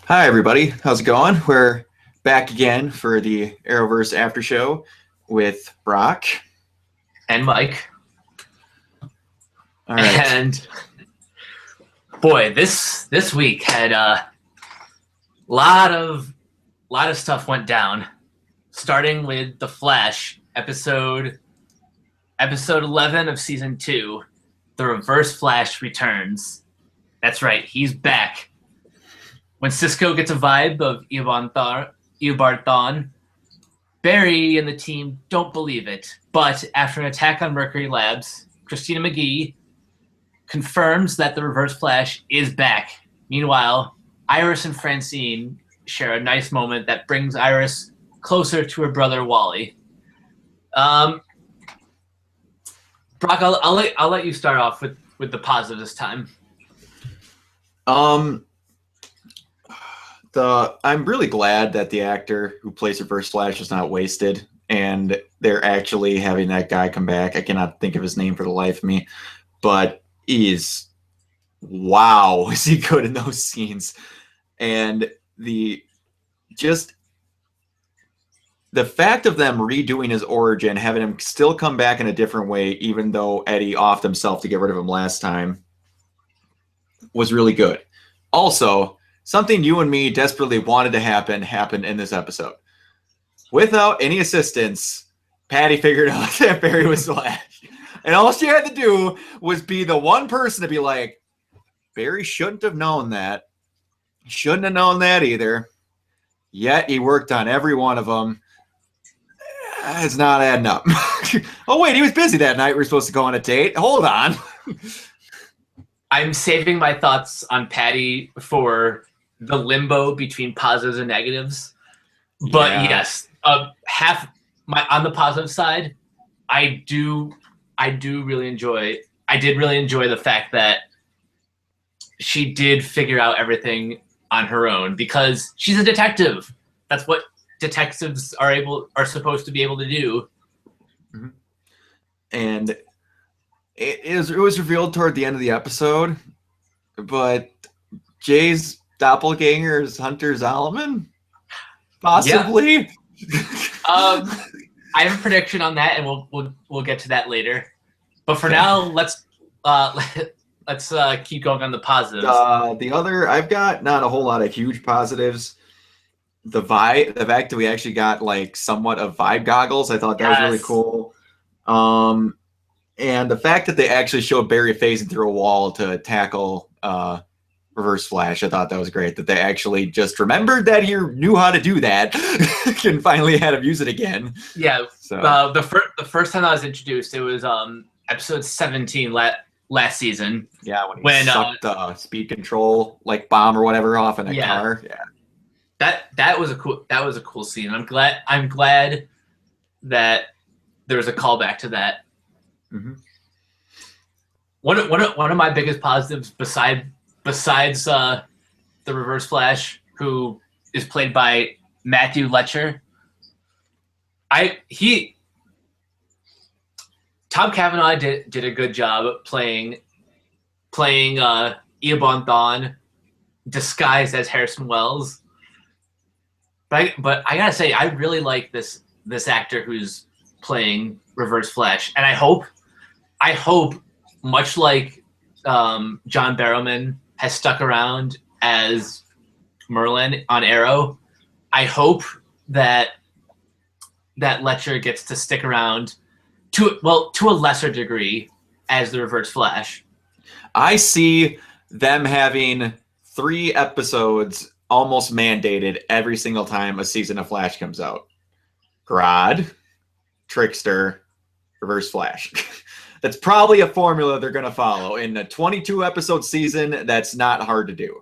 Hi, everybody. How's it going? We're back again for the Arrowverse after show with Brock. And Mike. All right. And boy, this week had a lot of stuff went down. Starting with The Flash, episode 11 of season 2, The Reverse Flash returns. That's right, he's back. When Cisco gets a vibe of Eobard Thawne, Barry and the team don't believe it. But after an attack on Mercury Labs, Christina McGee confirms that the Reverse Flash is back. Meanwhile, Iris and Francine share a nice moment that brings Iris closer to her brother Wally. Brock, I'll let you start off with the positive this time. I'm really glad that the actor who plays Reverse Flash is not wasted, and they're actually having that guy come back. I cannot think of his name for the life of me, but is he good in those scenes? And the fact of them redoing his origin, having him still come back in a different way, even though Eddie offed himself to get rid of him last time, was really good. Also, something you and me desperately wanted to happen happened in this episode. Without any assistance, Patty figured out that Barry was Flash. And all she had to do was be the one person to be like, Barry shouldn't have known that. Shouldn't have known that either. Yet he worked on every one of them. It's not adding up. Oh, wait, he was busy that night. We were supposed to go on a date. Hold on. I'm saving my thoughts on Patty for the limbo between positives and negatives. But Yeah. yes, on the positive side, I did really enjoy the fact that she did figure out everything on her own because she's a detective. That's what detectives are supposed to be able to do. Mm-hmm. And it was revealed toward the end of the episode, but Jay's doppelganger is Hunter Zolomon? Possibly? Yeah. I have a prediction on that, and we'll get to that later. But for now, let's keep going on the positives. The other, I've got not a whole lot of huge positives. The fact that we actually got like somewhat of vibe goggles, I thought that was really cool. And the fact that they actually showed Barry phasing through a wall to tackle Reverse Flash, I thought that was great. That they actually just remembered that he knew how to do that and finally had him use it again. Yeah. So the first time I was introduced, it was episode 17 last season. Yeah, when he sucked the speed control like bomb or whatever off in a car. Yeah. That was a cool scene. I'm glad that there was a callback to that. Mm-hmm. One of my biggest positives besides the Reverse Flash, who is played by Matthew Letcher, Tom Cavanaugh did a good job playing Eobard Thawne disguised as Harrison Wells. But I gotta say, I really like this actor who's playing Reverse Flash, and I hope, much like John Barrowman has stuck around as Merlin on Arrow, I hope that Letcher gets to stick around to a lesser degree as the Reverse Flash. I see them having 3 episodes almost mandated every single time a season of Flash comes out. Grodd, Trickster, Reverse Flash. That's probably a formula they're going to follow. In a 22-episode season, that's not hard to do.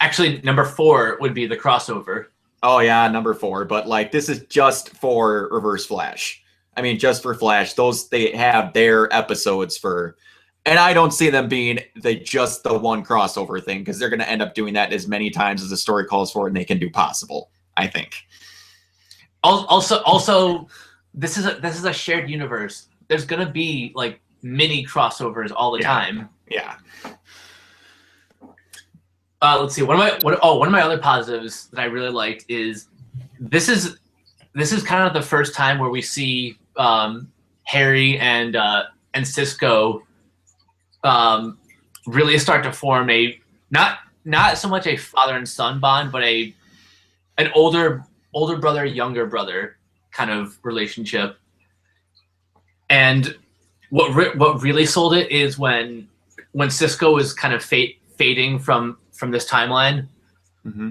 Actually, number 4 would be the crossover. Oh, yeah, number 4. But, like, this is just for Reverse Flash. I mean, just for Flash. They have their episodes for... And I don't see them being just the one crossover thing, because they're going to end up doing that as many times as the story calls for and they can do possible, I think. Also, this is a shared universe. There's going to be, like, mini crossovers all the time. Yeah. Let's see. One of my other positives that I really liked is this is kind of the first time where we see Harry and Cisco really start to form a not so much a father and son bond, but an older brother, younger brother kind of relationship. And what really sold it is when Cisco is kind of fading from this timeline. Mm-hmm.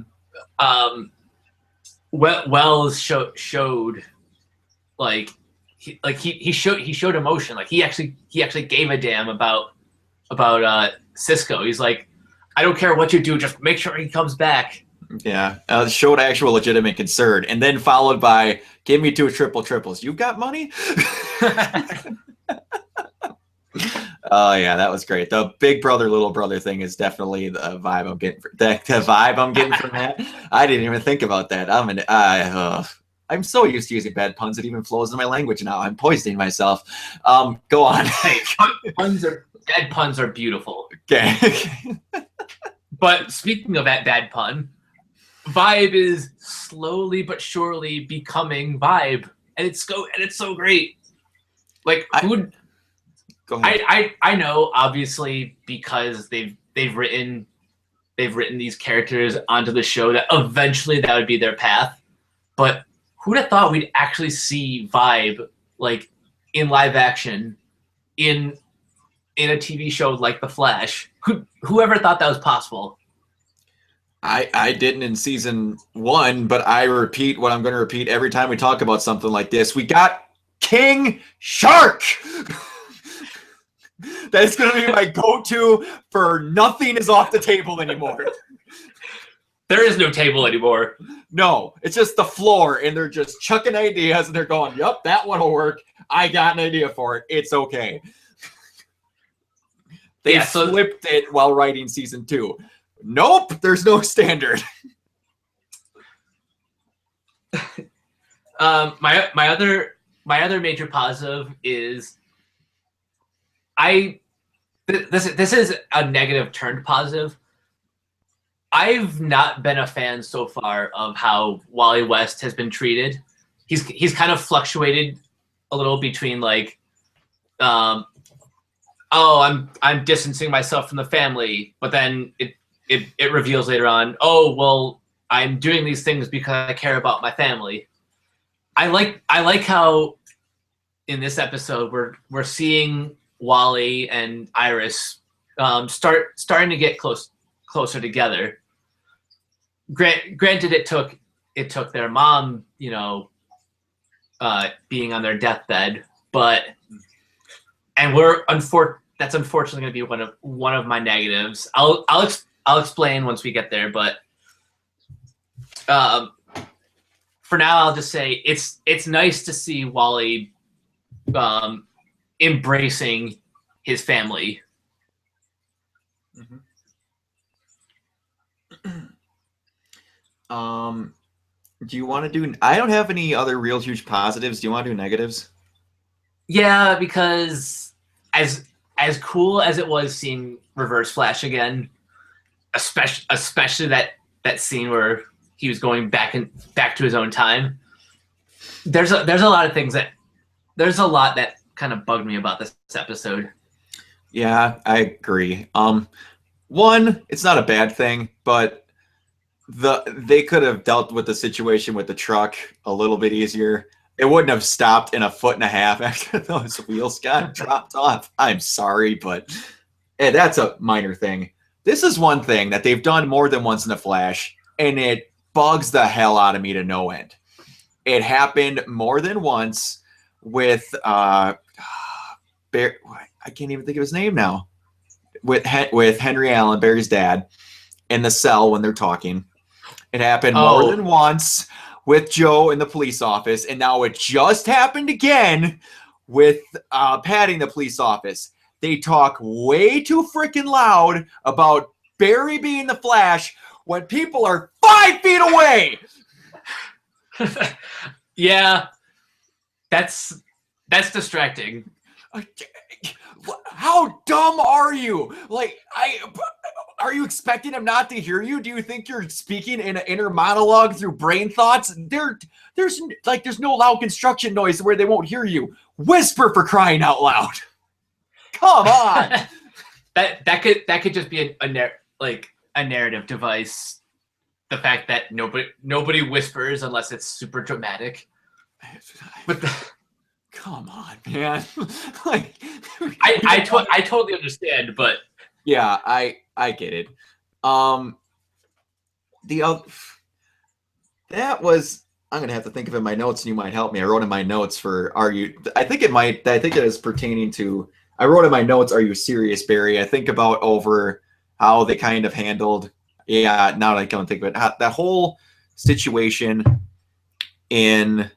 Wells showed like he showed emotion. Like he actually gave a damn about Cisco. He's like, I don't care what you do, just make sure he comes back. Yeah, showed actual legitimate concern, and then followed by, "Give me 2 triple triples. You got money?" Oh yeah, that was great. The big brother, little brother thing is definitely the vibe I'm getting. The vibe I'm getting from that. I didn't even think about that. I'm so used to using bad puns; it even flows in my language now. I'm poisoning myself. Go on. Hey, bad puns are beautiful. Okay. But speaking of that bad pun, Vibe is slowly but surely becoming Vibe, and it's so great. Like Go ahead. I know, obviously, because they've written these characters onto the show that eventually that would be their path. But who'd have thought we'd actually see Vibe like in live action in a TV show like The Flash? Whoever thought that was possible? I didn't in season 1, but I repeat what I'm going to repeat every time we talk about something like this. We got King Shark. That is going to be my go-to for nothing is off the table anymore. There is no table anymore. No, it's just the floor, and they're just chucking ideas, and they're going, "Yep, that one will work. I got an idea for it. It's okay." They flipped it while writing season 2. Nope, there's no standard. My other major positive is this is a negative turned positive. I've not been a fan so far of how Wally West has been treated. He's kind of fluctuated a little between like, I'm distancing myself from the family, but then it reveals later on, oh well, I'm doing these things because I care about my family. I like how in this episode we're seeing Wally and Iris starting to get closer together. Granted, it took their mom, being on their deathbed, but that's unfortunately going to be one of my negatives. I'll explain once we get there, but for now I'll just say it's nice to see Wally embracing his family. Mm-hmm. Do you want to do? I don't have any other real huge positives. Do you want to do negatives? Yeah, because as cool as it was seeing Reverse Flash again, especially that scene where he was going back to his own time. There's a lot of things there's a lot that kind of bugged me about this episode. Yeah, I agree. One, it's not a bad thing, but they could have dealt with the situation with the truck a little bit easier. It wouldn't have stopped in 1.5 feet after those wheels got dropped off. I'm sorry, but that's a minor thing. This is one thing that they've done more than once in The Flash, and it bugs the hell out of me to no end. It happened more than once with I can't even think of his name now. With Henry Allen, Barry's dad, in the cell when they're talking. It happened more than once with Joe in the police office, and now it just happened again with Patty in the police office. They talk way too freaking loud about Barry being the Flash when people are 5 feet away. Yeah, that's distracting. how dumb are you? Like, are you expecting him not to hear you? Do you think you're speaking in an inner monologue through brain thoughts? There's no loud construction noise where they won't hear you. Whisper, for crying out loud. Come on. that could just be a narrative device. The fact that nobody whispers unless it's super dramatic. But come on, man. Like, I totally understand, but yeah, I get it. The other that was, I'm gonna have to think of it in my notes, and you might help me. I wrote in my notes for "Are you?" I think it is pertaining to. I wrote in my notes, "Are you serious, Barry?" I think about over how they kind of handled. Yeah, now that I don't think of it, that whole situation in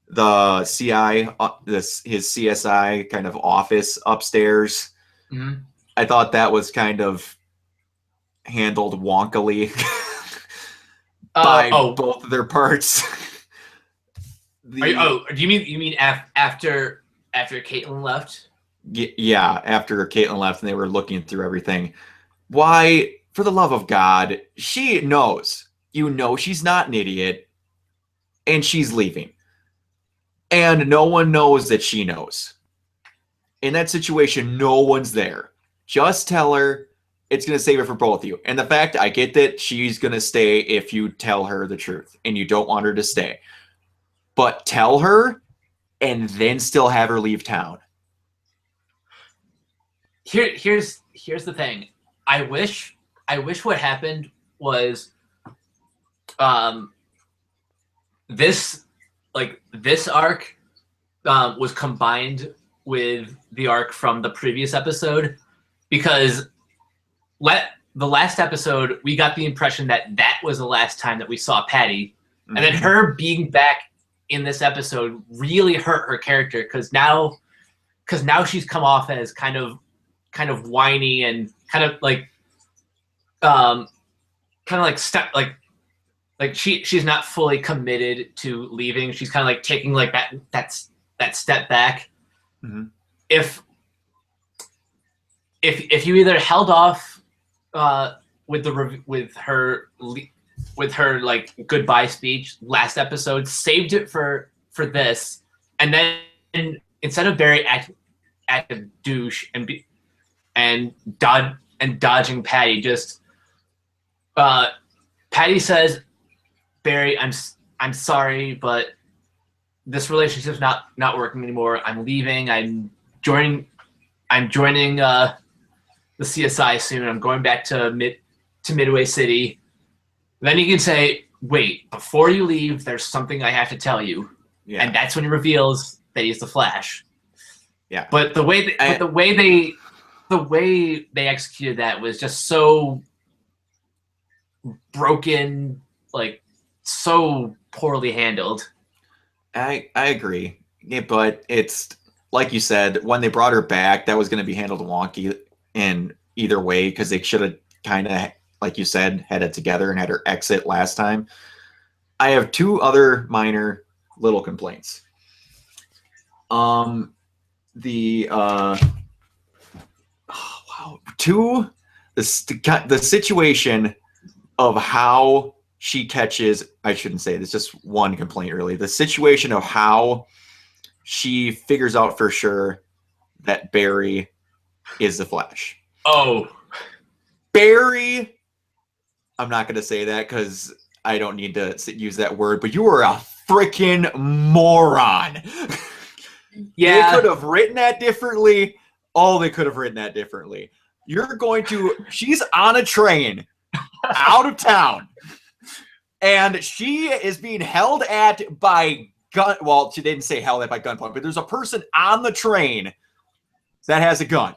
the CI, his CSI kind of office upstairs. Mm-hmm. I thought that was kind of handled wonkily by both of their parts. Do you mean after Caitlin left? Yeah, after Caitlin left and they were looking through everything. Why, for the love of God, she knows. You know she's not an idiot, and she's leaving. And no one knows that she knows. In that situation, no one's there. Just tell her. It's going to save it for both of you. And the fact, I get that she's going to stay if you tell her the truth and you don't want her to stay. But tell her and then still have her leave town. Here's the thing. I wish what happened was this arc was combined with the arc from the previous episode, because the last episode we got the impression that was the last time that we saw Patty, and then her being back in this episode really hurt her character, because now she's come off as kind of whiny and she's not fully committed to leaving. She's kind of like taking like that step back. Mm-hmm. If you either held off with her like goodbye speech last episode, saved it for this, and then instead of Barry acting douche and dodging Patty, just Patty says, Barry, I'm sorry, but this relationship's not working anymore. I'm leaving. I'm joining the CSI soon. I'm going back to Midway City. Then you can say, wait, before you leave, there's something I have to tell you. Yeah. And that's when he reveals that he's the Flash. Yeah. But the way they executed that was just so broken, like so poorly handled. I agree. Yeah, but it's like you said, when they brought her back, that was going to be handled wonky in either way, because they should have kind of, like you said, had it together and had her exit last time. I have two other minor little complaints. The situation of how she catches, I shouldn't say this, just one complaint really. The situation of how she figures out for sure that Barry is the Flash. Oh. Barry, I'm not going to say that because I don't need to use that word, but you are a freaking moron. Yeah. They could have written that differently. Oh, they could have written that differently. She's on a train out of town, and she is being held at by gun. Well, she didn't say held at by gunpoint, but there's a person on the train that has a gun.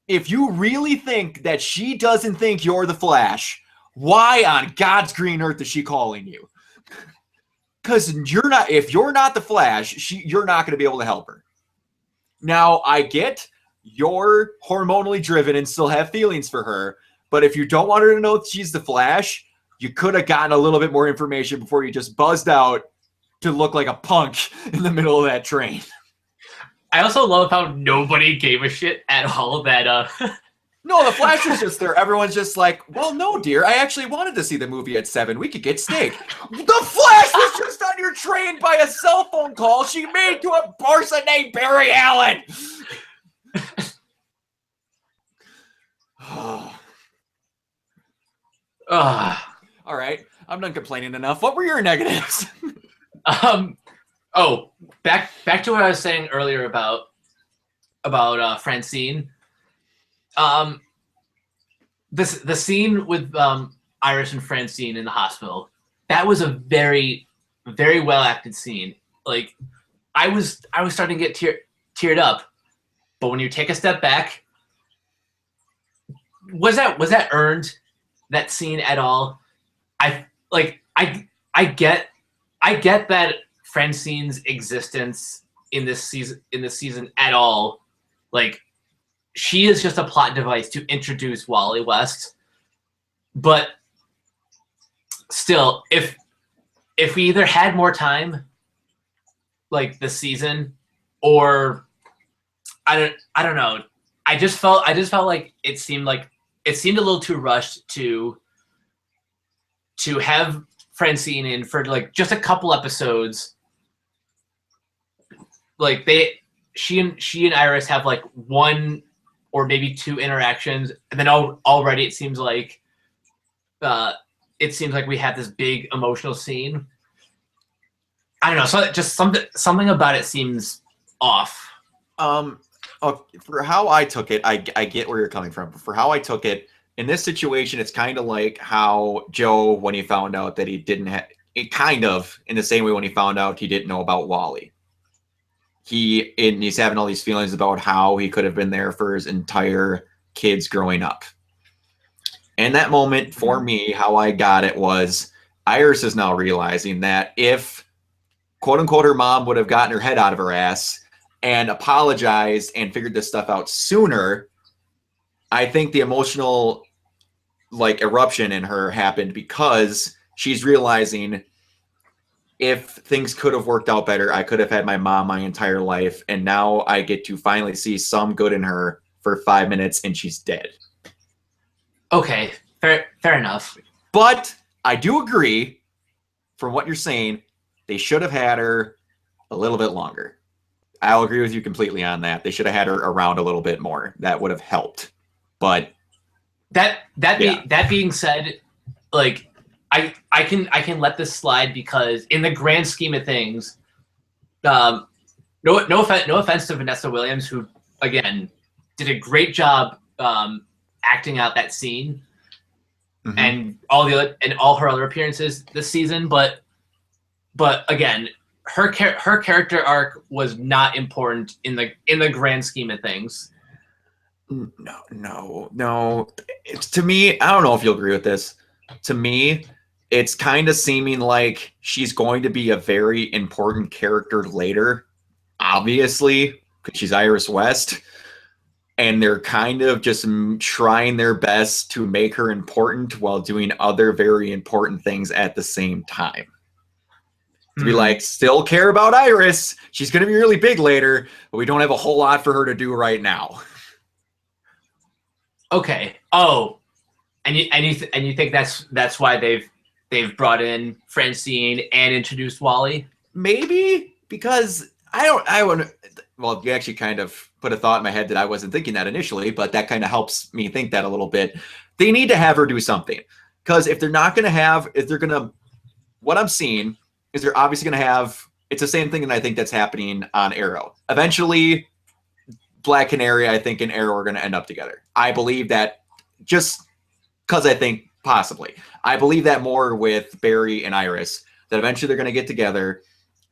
If you really think that she doesn't think you're the Flash, why on God's green earth is she calling you? Because if you're not the Flash, you're not going to be able to help her. Now, I get you're hormonally driven and still have feelings for her, but if you don't want her to know that she's the Flash, you could have gotten a little bit more information before you just buzzed out to look like a punk in the middle of that train. I also love how nobody gave a shit at all that No, the Flash was just there. Everyone's just like, well, no, dear. I actually wanted to see the movie at 7. We could get steak. The Flash was just on your train by a cell phone call she made to a person named Barry Allen. All right. I'm done complaining enough. What were your negatives? Back to what I was saying earlier about Francine. The scene with Iris and Francine in the hospital, that was a very, very well acted scene. Like, I was starting to get teared up, but when you take a step back, was that earned, that scene, at all? I get that Francine's existence in this season at all, like, she is just a plot device to introduce Wally West. But still, if we either had more time, like this season, or I don't know. I just felt like it seemed a little too rushed to have Francine in for like just a couple episodes. Like she and Iris have like one or maybe two interactions, and then already it seems like we have this big emotional scene. I don't know. So just something about it seems off. For how I took it, I get where you're coming from. But for how I took it, in this situation, it's kind of like how Joe, when he found out that he didn't have it, kind of in the same way when he found out he didn't know about Wally. He's having all these feelings about how he could have been there for his entire kids growing up. And that moment, for me, how I got it was Iris is now realizing that if, quote unquote, her mom would have gotten her head out of her ass and apologized and figured this stuff out sooner, I think the emotional eruption in her happened because she's realizing, if things could have worked out better, I could have had my mom my entire life, and now I get to finally see some good in her for 5 minutes, and she's dead. Okay, fair enough. But I do agree, from what you're saying, they should have had her a little bit longer. I'll agree with you completely on that. They should have had her around a little bit more. That would have helped. But that being said, like, I can let this slide because in the grand scheme of things, no offense to Vanessa Williams, who again did a great job acting out that scene, and all her other appearances this season, but again, her character arc was not important in the grand scheme of things. No. It's, to me, I don't know if you'll agree with this. To me, it's kind of seeming like she's going to be a very important character later, obviously, because she's Iris West. And they're kind of just trying their best to make her important while doing other very important things at the same time. To be like, still care about Iris. She's going to be really big later, but we don't have a whole lot for her to do right now. Okay. Oh, and you think that's why they've brought in Francine and introduced Wally? Maybe because well, you actually kind of put a thought in my head that I wasn't thinking that initially, but that kind of helps me think that a little bit. They need to have her do something, because if they're not going to what I'm seeing is they're obviously going to have, it's the same thing that I think that's happening on Arrow. Eventually, Black Canary, I think, and Arrow are going to end up together. I believe that, just because I think possibly. I believe that more with Barry and Iris, that eventually they're going to get together.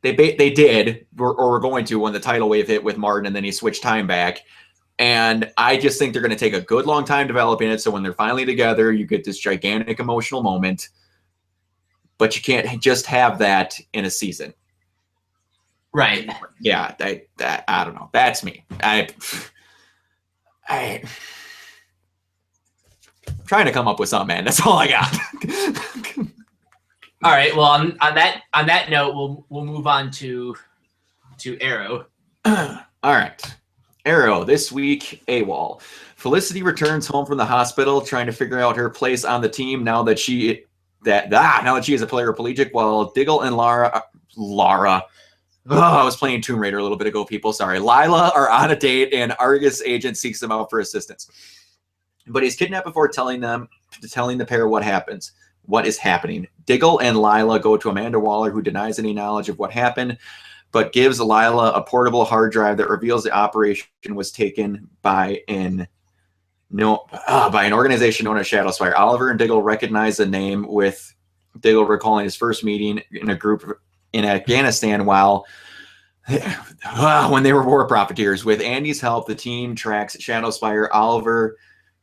They did, or were going to, when the tidal wave hit with Martin, and then he switched time back. And I just think they're going to take a good long time developing it, so when they're finally together, you get this gigantic emotional moment. But you can't just have that in a season. Right. Yeah, I don't know. That's me. I'm trying to come up with something, man. That's all I got. All right. Well, on that note, we'll move on to Arrow. All right. Arrow, this week, AWOL. Felicity returns home from the hospital trying to figure out her place on the team now that she is a paraplegic, while Diggle and Lara. Oh, I was playing Tomb Raider a little bit ago, people. Sorry. Lila are on a date, and Argus agent seeks them out for assistance. But he's kidnapped before telling the pair what happens. What is happening? Diggle and Lila go to Amanda Waller, who denies any knowledge of what happened, but gives Lila a portable hard drive that reveals the operation was taken by an organization known as Shadowspire. Oliver and Diggle recognize the name, with Diggle recalling his first meeting in a group in Afghanistan when they were war profiteers. With Andy's help, the team tracks Shadowspire. Oliver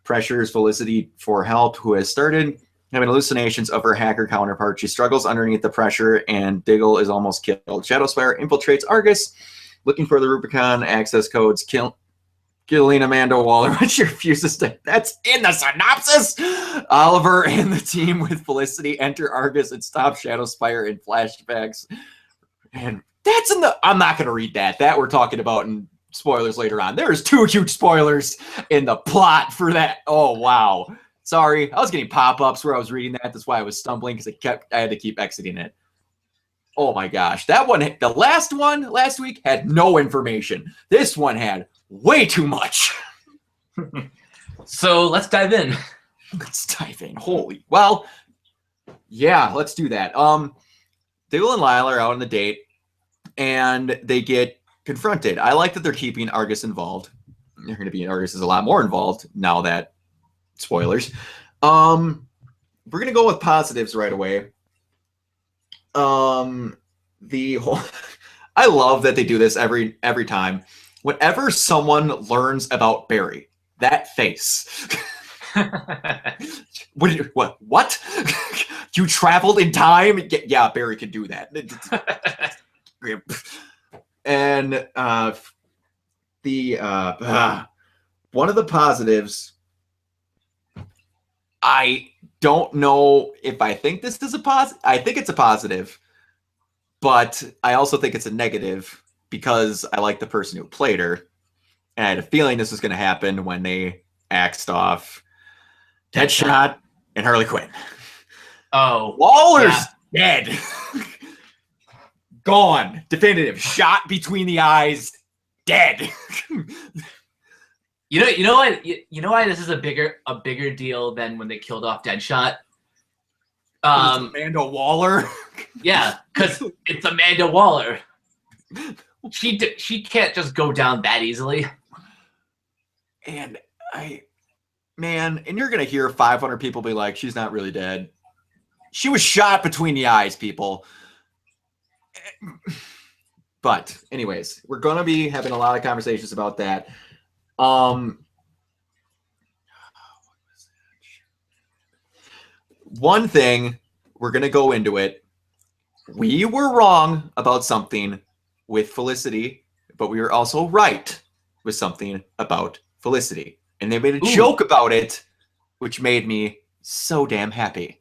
pressures Felicity for help, who has started having hallucinations of her hacker counterpart. She struggles underneath the pressure, and Diggle is almost killed. Shadowspire infiltrates Argus, looking for the Rubicon access codes, killing Amanda Waller when she refuses to. That's in the synopsis. Oliver and the team with Felicity enter Argus and stop Shadowspire in flashbacks. And that's in the. I'm not going to read that. That we're talking about in spoilers later on. There's 2 huge spoilers in the plot for that. Oh, wow. Sorry, I was getting pop-ups where I was reading that. That's why I was stumbling, because I had to keep exiting it. Oh my gosh. That one, the last one last week had no information. This one had way too much. So let's dive in. Let's dive in. Holy. Well, yeah, let's do that. Diggle and Lila are out on the date, and they get confronted. I like that they're keeping Argus involved. Argus is a lot more involved now that spoilers. We're gonna go with positives right away. I love that they do this every time. Whenever someone learns about Barry, that face. What? You traveled in time? Yeah, Barry can do that. And one of the positives, I don't know if I think this is a positive. I think it's a positive, but I also think it's a negative because I like the person who played her. And I had a feeling this was going to happen when they axed off Deadshot and Harley Quinn. Oh. Waller's dead. Gone. Definitive. Shot between the eyes. Dead. You know why this is a bigger deal than when they killed off Deadshot? Amanda Waller. Yeah, because it's Amanda Waller. She can't just go down that easily. And you're gonna hear 500 people be like, she's not really dead. She was shot between the eyes, people. But anyways, we're gonna be having a lot of conversations about that. One thing, we're gonna go into it. We were wrong about something with Felicity, but we were also right with something about Felicity. And they made a joke about it, which made me so damn happy.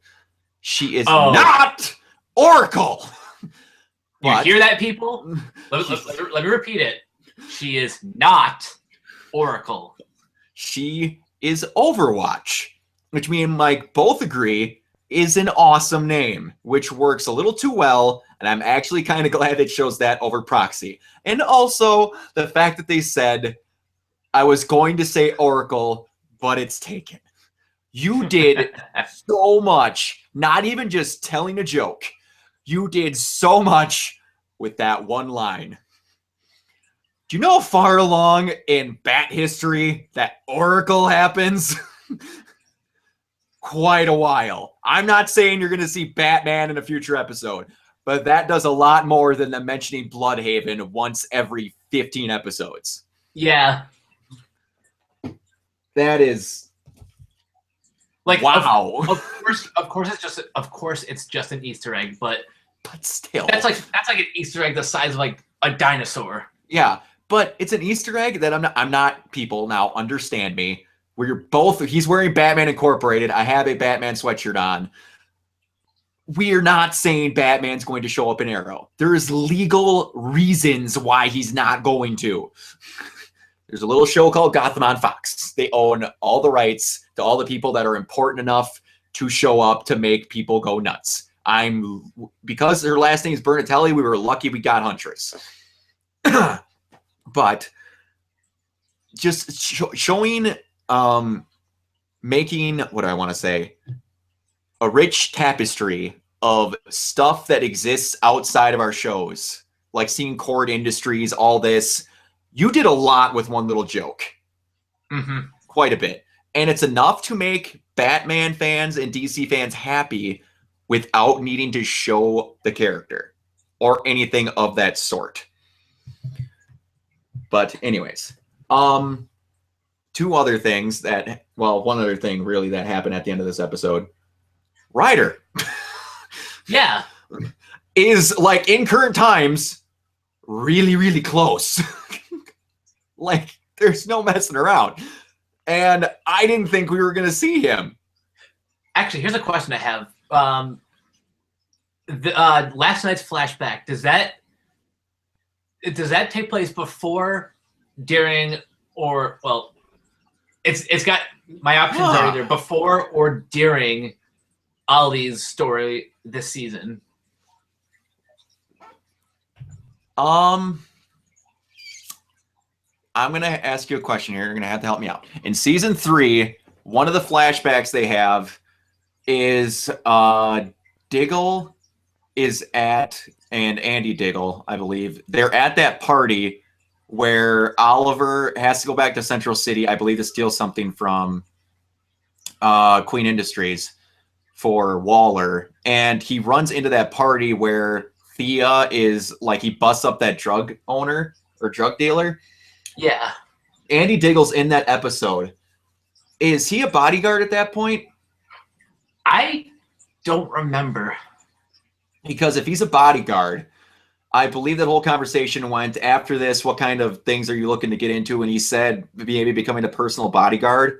She is not Oracle. You hear that, people? Let me repeat it. She is not Oracle. She is Overwatch, which me and Mike both agree is an awesome name, which works a little too well, and I'm actually kind of glad it shows that over Proxy. And also, the fact that they said, I was going to say Oracle, but it's taken. You did so much, not even just telling a joke. You did so much with that one line. Do you know how far along in Bat history that Oracle happens? Quite a while. I'm not saying you're going to see Batman in a future episode, but that does a lot more than them mentioning Bloodhaven once every 15 episodes. Yeah. That is like wow. Of course it's just an Easter egg, but still. That's like an Easter egg the size of like a dinosaur. Yeah, but it's an Easter egg that I'm not people now understand me. He's wearing Batman Incorporated. I have a Batman sweatshirt on. we're not saying Batman's going to show up in Arrow. There's legal reasons why he's not going to. There's a little show called Gotham on Fox. They own all the rights to all the people that are important enough to show up to make people go nuts. Because her last name is Bernatelli, we were lucky we got Huntress. But just showing, making, what do I want to say? A rich tapestry of stuff that exists outside of our shows, like seeing Cord Industries, all this. You did a lot with one little joke. Mm-hmm. Quite a bit. And it's enough to make Batman fans and DC fans happy without needing to show the character or anything of that sort. But anyways, two other things that, well, one other thing really that happened at the end of this episode. Ryder. Yeah. Is, like, in current times, really, really close. Like, there's no messing around. And I didn't think we were going to see him. Actually, here's a question I have. Last night's flashback, does that take place before, during, or, well, it's got, my options are either before or during Ollie's story this season. I'm going to ask you a question here. You're going to have to help me out. In season 3, one of the flashbacks they have is Diggle is at, and Andy Diggle, I believe, they're at that party where Oliver has to go back to Central City, I believe, to steal something from Queen Industries for Waller. And he runs into that party where Thea is, like, he busts up that drug owner or drug dealer. Yeah. Andy Diggle's in that episode. Is he a bodyguard at that point? I don't remember. Because if he's a bodyguard, I believe that whole conversation went, after this, what kind of things are you looking to get into? And he said maybe becoming a personal bodyguard.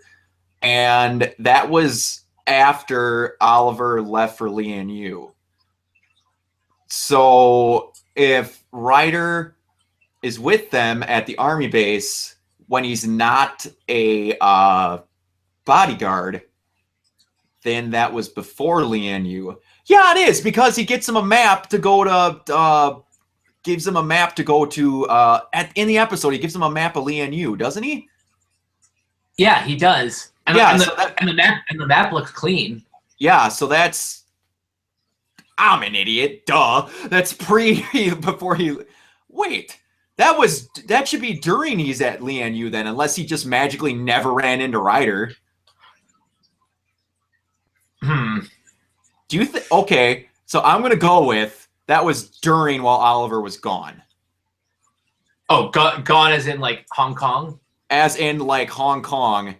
And that was after Oliver left for Lian Yu. So if Ryder is with them at the army base when he's not a bodyguard, then that was before Lian Yu. Yeah, it is, because he gets him a map to go to, gives him a map to go to, in the episode, he gives him a map of Lian Yu, doesn't he? Yeah, he does. And, yeah, the map looks clean. Yeah, so that's, I'm an idiot, duh. That's before he, wait, that should be during he's at Lian Yu then, unless he just magically never ran into Ryder. Do you think? Okay, so I'm gonna go with that was during while Oliver was gone. Oh, gone as in like Hong Kong? As in like Hong Kong.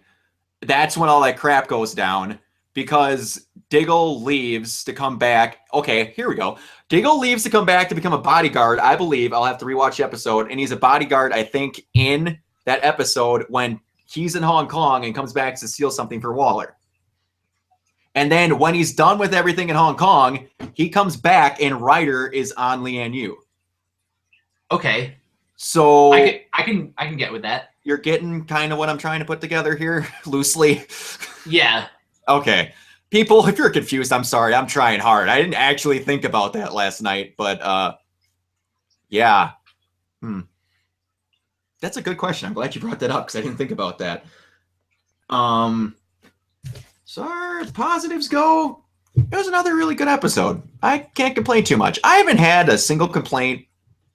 That's when all that crap goes down because Diggle leaves to come back. Okay, here we go. Diggle leaves to come back to become a bodyguard. I believe I'll have to rewatch the episode, and he's a bodyguard. I think in that episode when he's in Hong Kong and comes back to steal something for Waller. And then when he's done with everything in Hong Kong, he comes back and Ryder is on Lian Yu. Okay. So I can get with that. You're getting kind of what I'm trying to put together here, loosely. Yeah. Okay. People, if you're confused, I'm sorry. I'm trying hard. I didn't actually think about that last night, but yeah. That's a good question. I'm glad you brought that up because I didn't think about that. So our positives go, it was another really good episode. I can't complain too much. I haven't had a single complaint,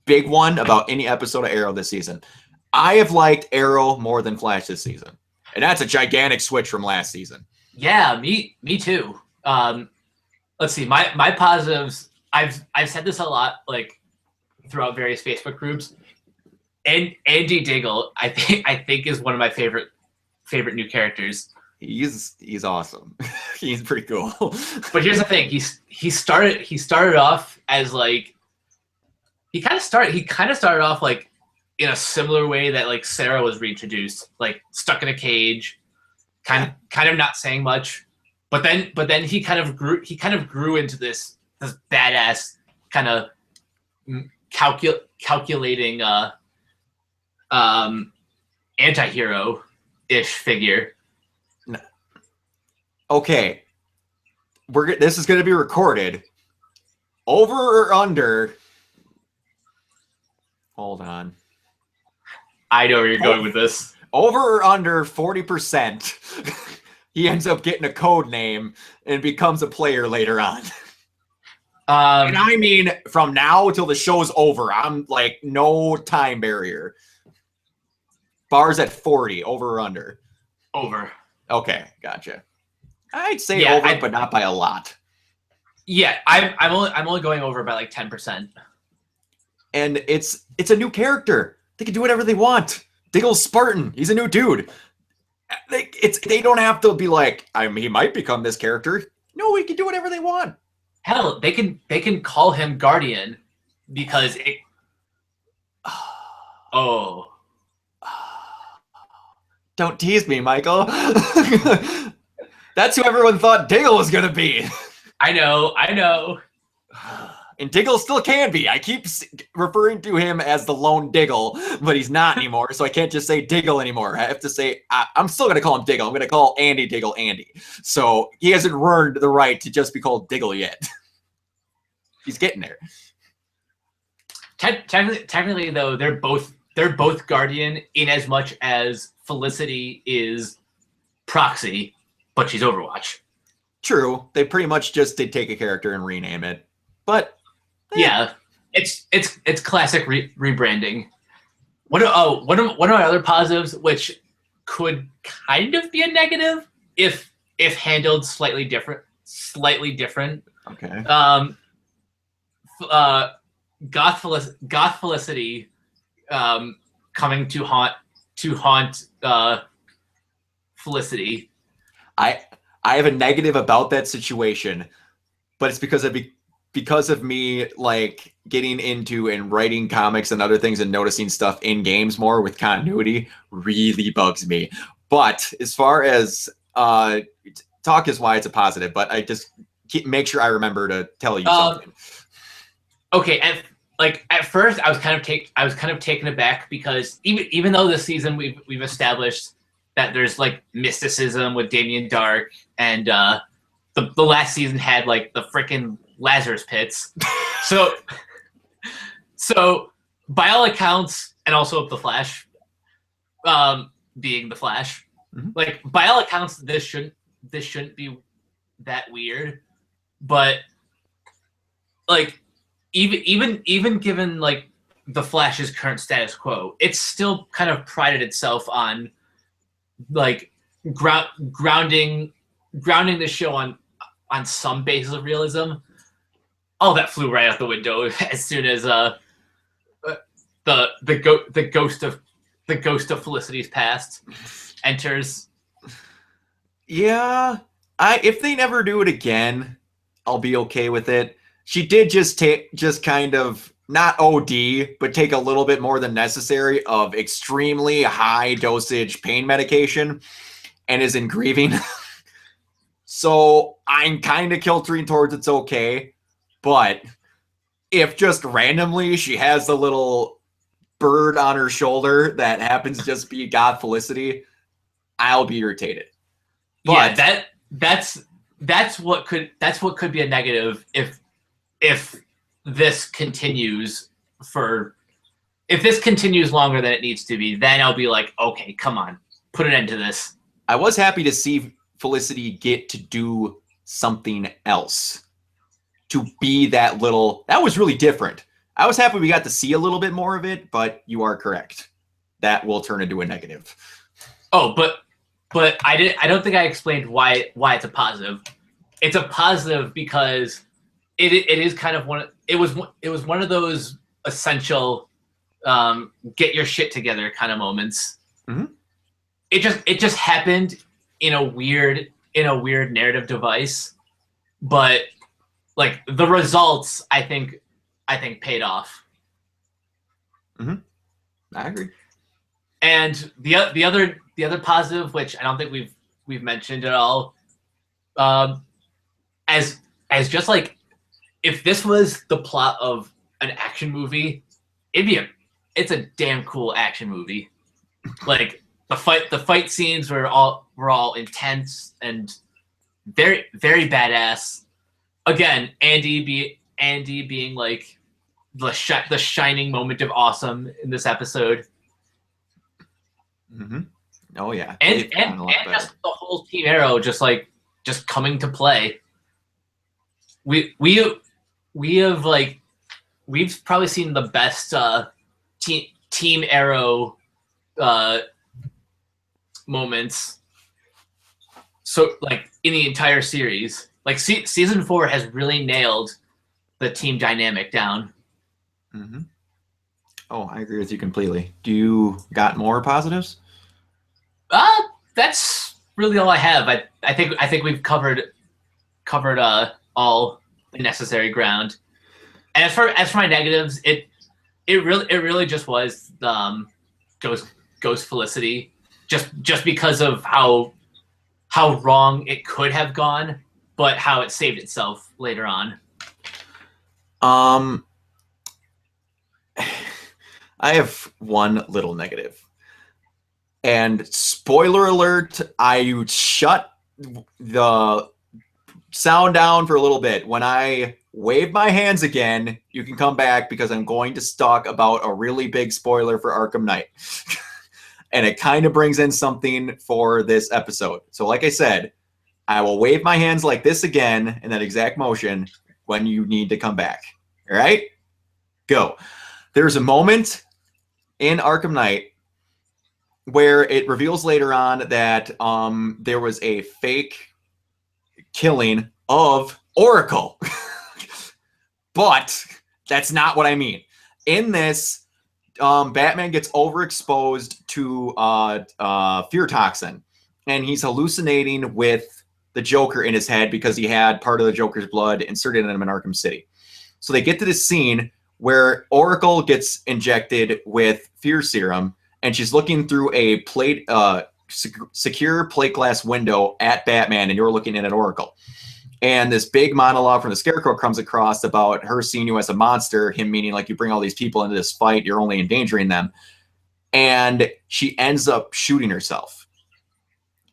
big one, about any episode of Arrow this season. I have liked Arrow more than Flash this season. And that's a gigantic switch from last season. Yeah, me too. Let's see, my positives, I've said this a lot, like throughout various Facebook groups. And Andy Diggle, I think is one of my favorite new characters. He's awesome. He's pretty cool. But here's the thing: he started off as like he kind of started off like in a similar way that like Sarah was reintroduced, like stuck in a cage, kind of not saying much. But then he kind of grew into this this badass kind of calculating anti-hero-ish figure. Okay, this is going to be recorded. Over or under? Hold on. I know where you're going with this. Over or under 40%, he ends up getting a code name and becomes a player later on. And I mean, from now till the show's over, I'm like, no time barrier. Bars at 40, over or under? Over. Okay, gotcha. I'd say over, but not by a lot. Yeah, I'm only going over by like 10%. And it's a new character. They can do whatever they want. Diggle's Spartan. He's a new dude. They don't have to be like, he might become this character. No, he can do whatever they want. Hell, they can call him Guardian because it. Oh. Don't tease me, Michael. That's who everyone thought Diggle was gonna be. I know. And Diggle still can be. I keep referring to him as the lone Diggle, but he's not anymore, so I can't just say Diggle anymore. I have to say, I'm still going to call him Diggle. I'm going to call Andy Diggle Andy. So he hasn't earned the right to just be called Diggle yet. He's getting there. Technically, though, they're both Guardian in as much as Felicity is Proxy, but she's Overwatch. True. They pretty much just did take a character and rename it. But yeah, it's classic rebranding. One of my other positives, which could kind of be a negative if handled slightly different. Okay. Goth Felicity coming to haunt Felicity. I have a negative about that situation, but it's because of me like getting into and writing comics and other things and noticing stuff in games more with continuity really bugs me. But as far as talk is why it's a positive, but I just make sure I remember to tell you something. Okay, at first I was kind of taken aback because even though this season we've established that there's like mysticism with Damien Dark and the last season had like the frickin' Lazarus pits. So by all accounts, and also the Flash, being the Flash, like by all accounts, this shouldn't be that weird. But like even given like the Flash's current status quo, it's still kind of prided itself on like grounding the show on some basis of realism. All that flew right out the window as soon as the ghost of Felicity's past enters. Yeah, if they never do it again, I'll be okay with it. She did just kind of not OD, but take a little bit more than necessary of extremely high dosage pain medication, and is in grieving. So I'm kind of filtering towards it's okay. But if just randomly she has the little bird on her shoulder that happens to just be God Felicity, I'll be irritated. But yeah, that's what could be a negative if this continues longer than it needs to be. Then I'll be like, okay, come on, put an end to this. I was happy to see Felicity get to do something else. To be that was really different. I was happy we got to see a little bit more of it, but you are correct. That will turn into a negative. Oh, but I don't think I explained why it's a positive. It's a positive because it is kind of it was one of those essential get your shit together kind of moments. Mm-hmm. It just happened in a weird narrative device, but like the results, I think paid off. Mm-hmm. I agree. And the other positive, which I don't think we've mentioned at all, as just like if this was the plot of an action movie, it's a damn cool action movie. Like the fight scenes were all intense and very very badass. Again, Andy being like the shining moment of awesome in this episode. Mm-hmm. Oh yeah, and just the whole Team Arrow just coming to play. We've probably seen the best Team Arrow moments. So like in the entire series, like season 4 has really nailed the team dynamic down. Mm-hmm. Oh, I agree with you completely. Do you got more positives? That's really all I have. I think we've covered all the necessary ground. And as for my negatives, it really just was Ghost Felicity, just because of how wrong it could have gone, but how it saved itself later on. I have one little negative. And spoiler alert, I shut the sound down for a little bit. When I wave my hands again, you can come back because I'm going to talk about a really big spoiler for Arkham Knight. And it kind of brings in something for this episode. So like I said, I will wave my hands like this again in that exact motion when you need to come back. All right? Go. There's a moment in Arkham Knight where it reveals later on that there was a fake killing of Oracle. But that's not what I mean. In this, Batman gets overexposed to fear toxin, and he's hallucinating with the Joker in his head because he had part of the Joker's blood inserted in him in Arkham City. So they get to this scene where Oracle gets injected with fear serum, and she's looking through a secure plate glass window at Batman, and you're looking in at Oracle. And this big monologue from the Scarecrow comes across about her seeing you as a monster, him meaning like you bring all these people into this fight, you're only endangering them. And she ends up shooting herself.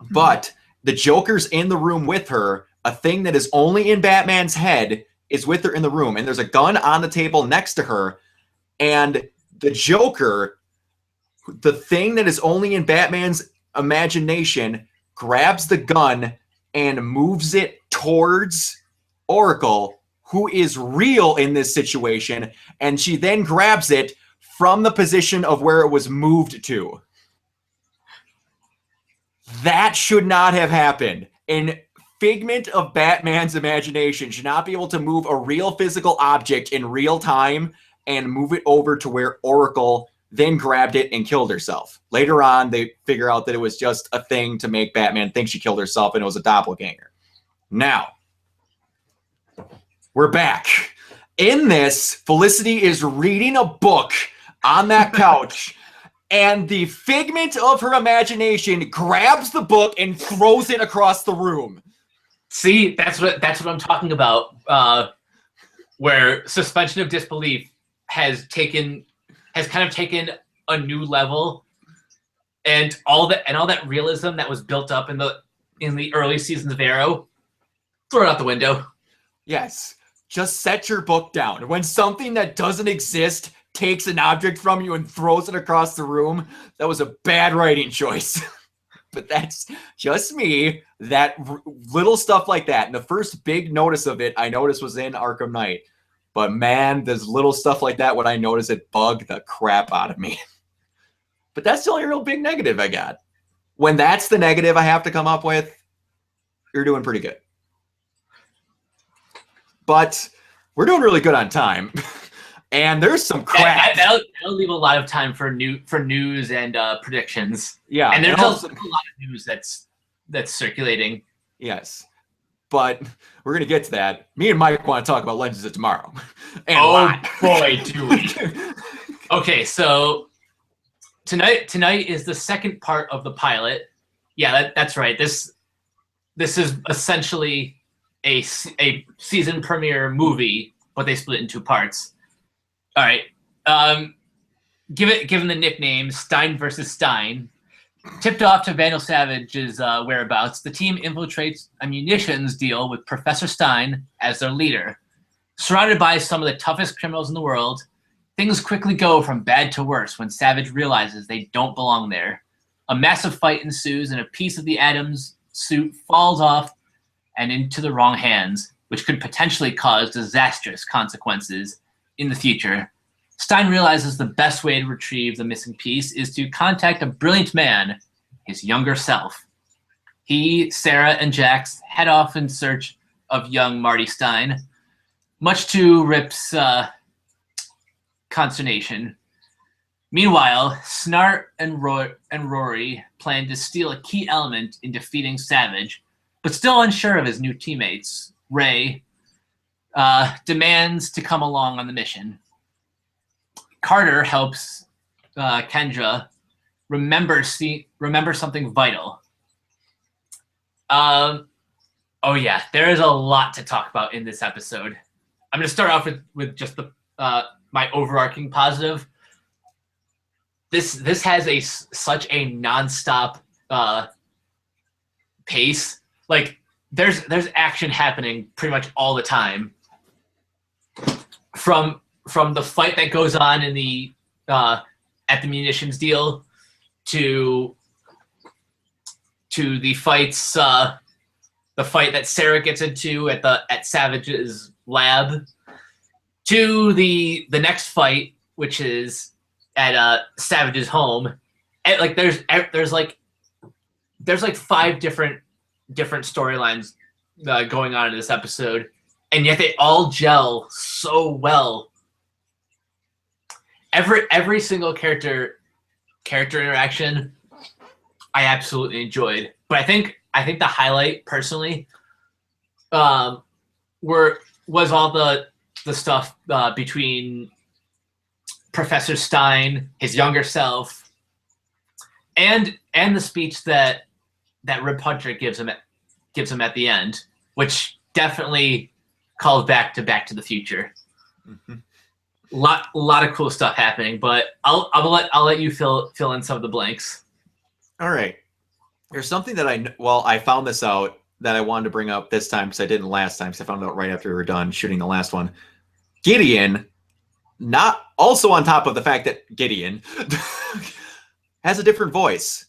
Mm-hmm. But the Joker's in the room with her. A thing that is only in Batman's head is with her in the room. And there's a gun on the table next to her. And the Joker, the thing that is only in Batman's imagination, grabs the gun and moves it towards Oracle, who is real in this situation, and she then grabs it from the position of where it was moved to. That should not have happened. An figment of Batman's imagination should not be able to move a real physical object in real time and move it over to where Oracle then grabbed it and killed herself. Later on, they figure out that it was just a thing to make Batman think she killed herself, and it was a doppelganger. Now, we're back. In this, Felicity is reading a book on that couch, and the figment of her imagination grabs the book and throws it across the room. See, that's what I'm talking about. Where suspension of disbelief has kind of taken a new level, and all that realism that was built up in the early seasons of Arrow, throw it out the window. Yes, just set your book down. When something that doesn't exist takes an object from you and throws it across the room, that was a bad writing choice. But that's just me. That little stuff like that. And the first big notice of it I noticed was in Arkham Knight. But man, there's little stuff like that when I notice it bugged the crap out of me. But that's the only real big negative I got. When that's the negative I have to come up with, you're doing pretty good. But we're doing really good on time. And there's some crap. That'll leave a lot of time for news and predictions. Yeah. And there's also a lot of news that's circulating. Yes. But we're going to get to that. Me and Mike want to talk about Legends of Tomorrow. And oh, boy, do we. Okay, so tonight is the second part of the pilot. Yeah, that's right. This is essentially a season premiere movie but they split in 2 parts. All right. Given the nickname Stein versus Stein, tipped off to Vandal Savage's whereabouts, the team infiltrates a munitions deal with Professor Stein as their leader. Surrounded by some of the toughest criminals in the world, things quickly go from bad to worse when Savage realizes they don't belong there. A massive fight ensues, and a piece of the Atom's suit falls off and into the wrong hands, which could potentially cause disastrous consequences in the future. Stein realizes the best way to retrieve the missing piece is to contact a brilliant man, his younger self. He, Sarah, and Jax head off in search of young Marty Stein, much to Rip's consternation. Meanwhile, Snart and Rory plan to steal a key element in defeating Savage, but still unsure of his new teammates. Ray demands to come along on the mission. Carter helps Kendra remember something vital. Oh yeah, there is a lot to talk about in this episode. I'm going to start off with just the my overarching positive. This has such a nonstop pace. Like there's action happening pretty much all the time. From the fight that goes on in the at the munitions deal to the fights the fight that Sarah gets into at Savage's lab, to the next fight, which is at Savage's home. And like there's like 5 different storylines going on in this episode, and yet they all gel so well. Every single character interaction I absolutely enjoyed. But I think the highlight personally was all the stuff between Professor Stein, his younger self, and the speech that Rip Hunter gives him at the end, which definitely calls back to the Future. Mm-hmm. Lot of cool stuff happening, but I'll let you fill in some of the blanks. All right. There's something that I found this out that I wanted to bring up this time because I didn't last time, because I found it out right after we were done shooting the last one. Gideon, not also on top of the fact that Gideon has a different voice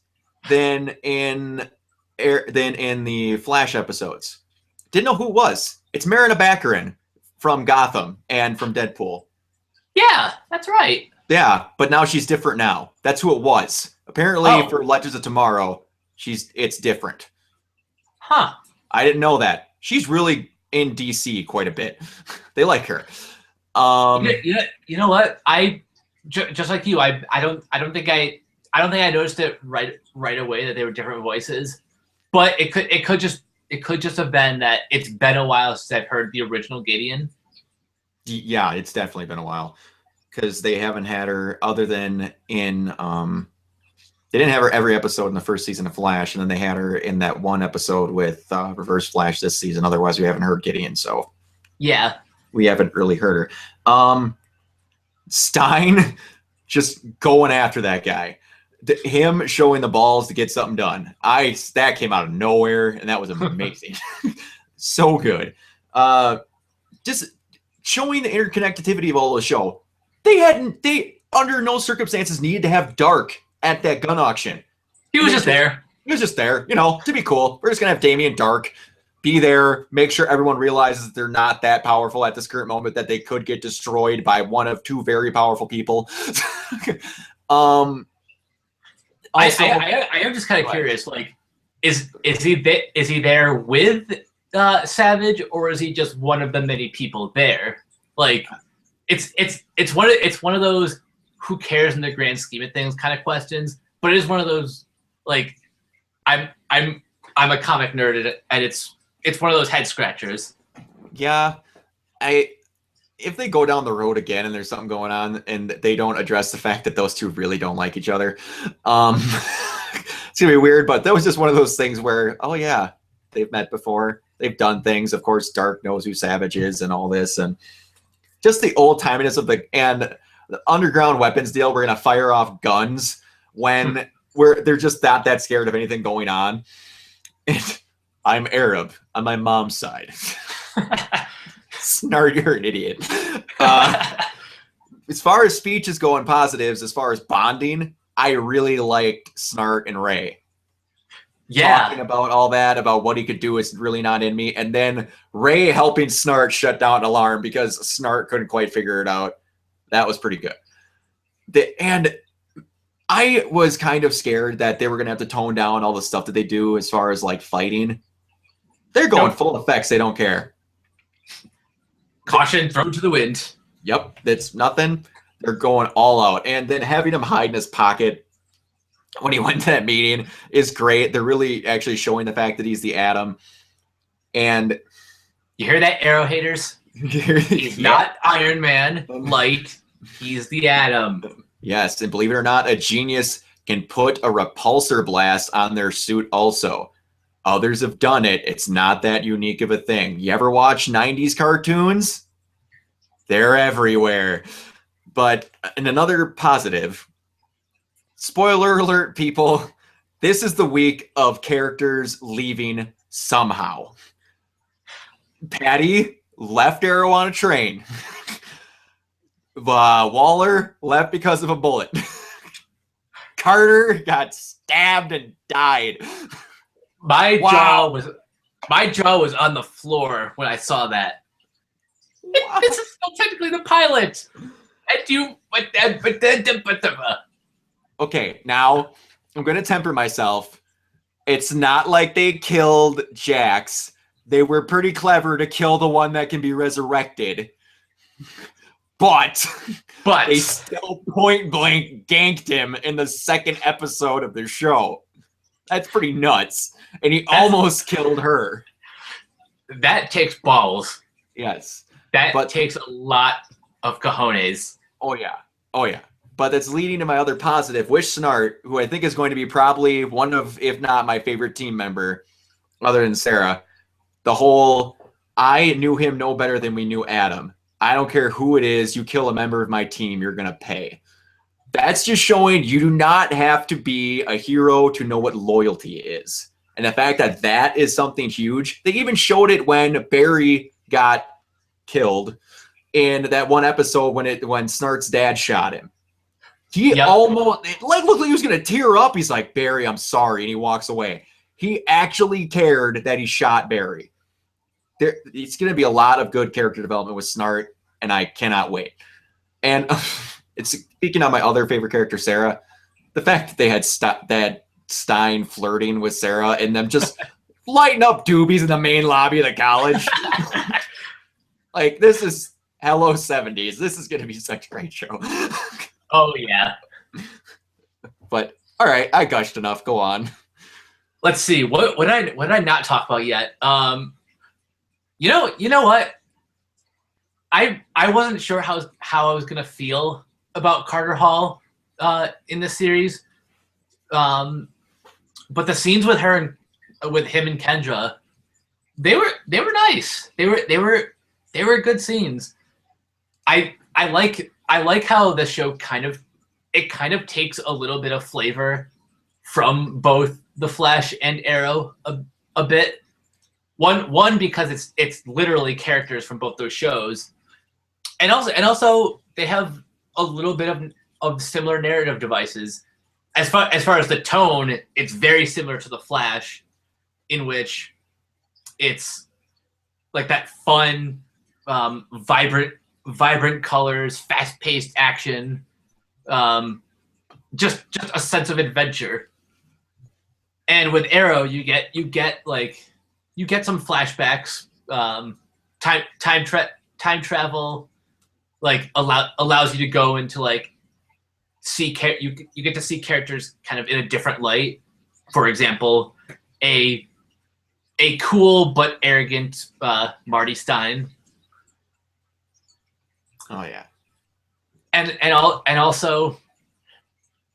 than in the Flash episodes. Didn't know who it was. It's Marina Baccarin from Gotham and from Deadpool. Yeah, that's right. Yeah, but now she's different now. That's who it was. Apparently, for Legends of Tomorrow, it's different. Huh. I didn't know that. She's really in DC quite a bit. They like her. You know what? Just like you, I don't think I noticed it right away that they were different voices. But it could just have been that it's been a while since I've heard the original Gideon. Yeah, it's definitely been a while, because they haven't had her other than in they didn't have her every episode in the first season of Flash, and then they had her in that one episode with Reverse Flash this season. Otherwise, we haven't heard Gideon, so yeah, we haven't really heard her. Stein just going after that guy. Him showing the balls to get something done. That came out of nowhere, and that was amazing. So good. Just showing the interconnectivity of all the show. They under no circumstances needed to have Dark at that gun auction. He was just there. He was just there, to be cool. We're just gonna have Damian Dark be there, make sure everyone realizes they're not that powerful at this current moment, that they could get destroyed by one of 2 very powerful people. I am just kind of curious. Like, is he there with Savage, or is he just one of the many people there? Like, it's one of those who cares in the grand scheme of things kind of questions. But it is one of those, like, I'm a comic nerd, and it's one of those head scratchers. Yeah, if they go down the road again and there's something going on and they don't address the fact that those two really don't like each other, it's gonna be weird. But that was just one of those things where, oh yeah, they've met before, they've done things. Of course, Dark knows who Savage is and all this, and just the old timiness of the underground weapons deal. We're gonna fire off guns when they're just not that scared of anything going on. And I'm Arab on my mom's side. Snart, you're an idiot. As far as speeches go and positives, as far as bonding, I really liked Snart and Ray. Yeah. Talking about all that, about what he could do is really not in me. And then Ray helping Snart shut down an alarm because Snart couldn't quite figure it out. That was pretty good. And I was kind of scared that they were going to have to tone down all the stuff that they do as far as like fighting. They're going full effects. They don't care. Caution thrown to the wind. Yep. That's nothing. They're going all out. And then having him hide in his pocket when he went to that meeting is great. They're really actually showing the fact that he's the Atom. And you hear that, Arrow haters? He's not Iron Man light. He's the Atom. Yes, and believe it or not, a genius can put a repulsor blast on their suit also. Others have done it. It's not that unique of a thing. You ever watch 90s cartoons? They're everywhere. But in another positive, spoiler alert, people, this is the week of characters leaving somehow. Patty left Arrow on a train. Waller left because of a bullet. Carter got stabbed and died. My jaw was on the floor when I saw that. Wow. This is still technically the pilot. Okay, now I'm going to temper myself. It's not like they killed Jax. They were pretty clever to kill the one that can be resurrected. But they still point blank ganked him in the second episode of the show. That's pretty nuts. And he almost killed her. That takes balls. Yes. That takes a lot of cojones. Oh, yeah. Oh, yeah. But that's leading to my other positive, Wish Snart, who I think is going to be probably one of, if not my favorite team member, other than Sarah. The whole, I knew him no better than we knew Adam. I don't care who it is. You kill a member of my team, you're going to pay. That's just showing you do not have to be a hero to know what loyalty is. And the fact that that is something huge. They even showed it when Barry got killed in that one episode when Snart's dad shot him. He almost looked like he was going to tear up. He's like, Barry, I'm sorry. And he walks away. He actually cared that he shot Barry. It's going to be a lot of good character development with Snart, and I cannot wait. And it's speaking on my other favorite character, Sarah, the fact that they had that Stein flirting with Sarah and them just lighting up doobies in the main lobby of the college. Like, this is hello 70s. This is going to be such a great show. Oh, yeah. But, all right, I gushed enough. Go on. Let's see. What did I not talk about yet? You know what? I wasn't sure how I was gonna feel about Carter Hall in this series, but the scenes with her with him and Kendra, they were nice. They were good scenes. I like how the show kind of takes a little bit of flavor from both The Flash and Arrow a bit. One because it's literally characters from both those shows, and also they have a little bit of similar narrative devices. As far as the tone, it's very similar to The Flash, in which it's like that fun, vibrant colors, fast-paced action, just a sense of adventure. And with Arrow, you get some flashbacks, time travel, like allows you to go into like you get to see characters kind of in a different light. For example, a cool but arrogant Marty Stein. Oh yeah, and also,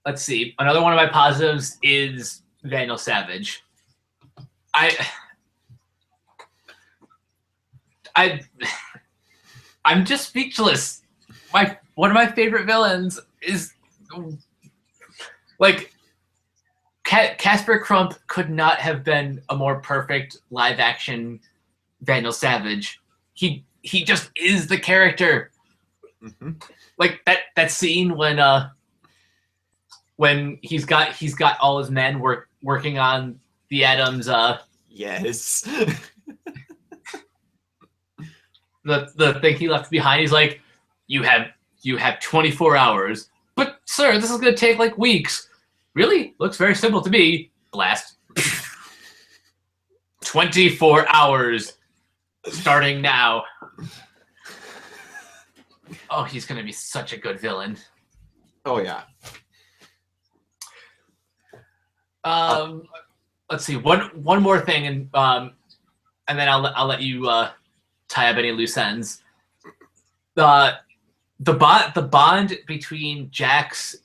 let's see. Another one of my positives is Daniel Savage. I I'm just speechless. One of my favorite villains is like Casper Crump could not have been a more perfect live action Vandal Savage. He just is the character. Mm-hmm. Like that scene when he's got all his men working on the Adams Yes. the thing he left behind. He's like, you have 24 hours. But sir, this is gonna take like weeks. Really? Looks very simple to me. Blast. 24 hours starting now. Oh, he's gonna be such a good villain. Oh yeah. Let's see, one more thing, and then I'll let you tie up any loose ends. The bond between Jax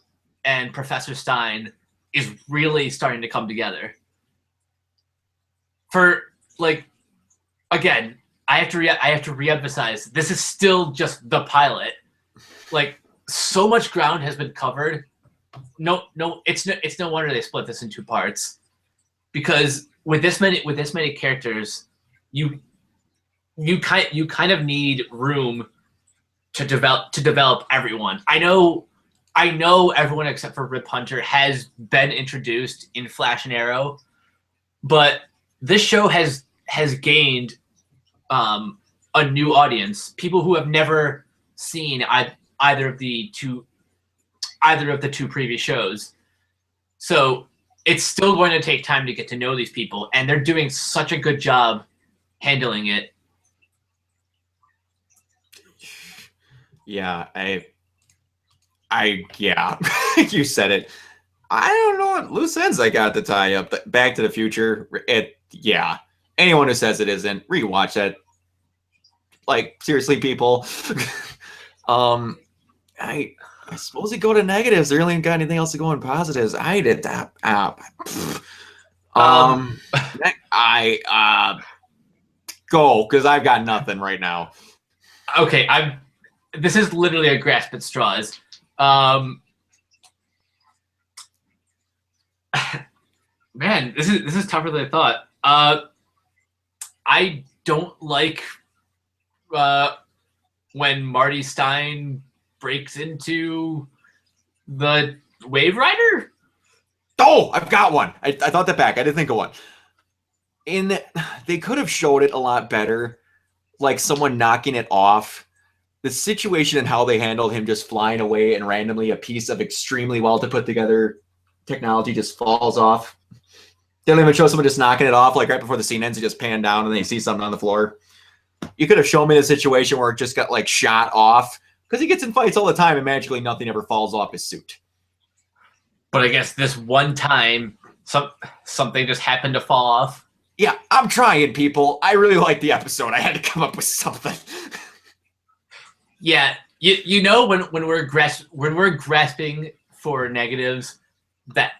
and Professor Stein is really starting to come together. For like, again, I have to reemphasize, this is still just the pilot. Like, so much ground has been covered. No, it's no wonder they split this in two parts, because with this many characters, you kind of need room to develop everyone. I know everyone except for Rip Hunter has been introduced in Flash and Arrow, but this show has gained a new audience, people who have never seen either of the two previous shows. So it's still going to take time to get to know these people, and they're doing such a good job handling it. Yeah, yeah, you said it. I don't know what loose ends I got to tie up. Back to the Future, yeah. Anyone who says it isn't, rewatch that. Like, seriously, people. I suppose you go to negatives. There really ain't got anything else to go in positives. I did that. Go, because I've got nothing right now. Okay, this is literally a grasp at straws. Man, this is tougher than I thought. I don't like when Marty Stein breaks into the Wave Rider. Oh, I've got one. I thought that back. I didn't think of one. They could have showed it a lot better, like someone knocking it off. The situation and how they handled him just flying away and randomly a piece of extremely well to put together technology just falls off. They don't even show someone just knocking it off, like right before the scene ends, you just pan down and then you see something on the floor. You could have shown me the situation where it just got like shot off, because he gets in fights all the time and magically nothing ever falls off his suit. But I guess this one time something just happened to fall off. Yeah, I'm trying, people. I really like the episode. I had to come up with something. Yeah, you know when we're grasping for negatives, that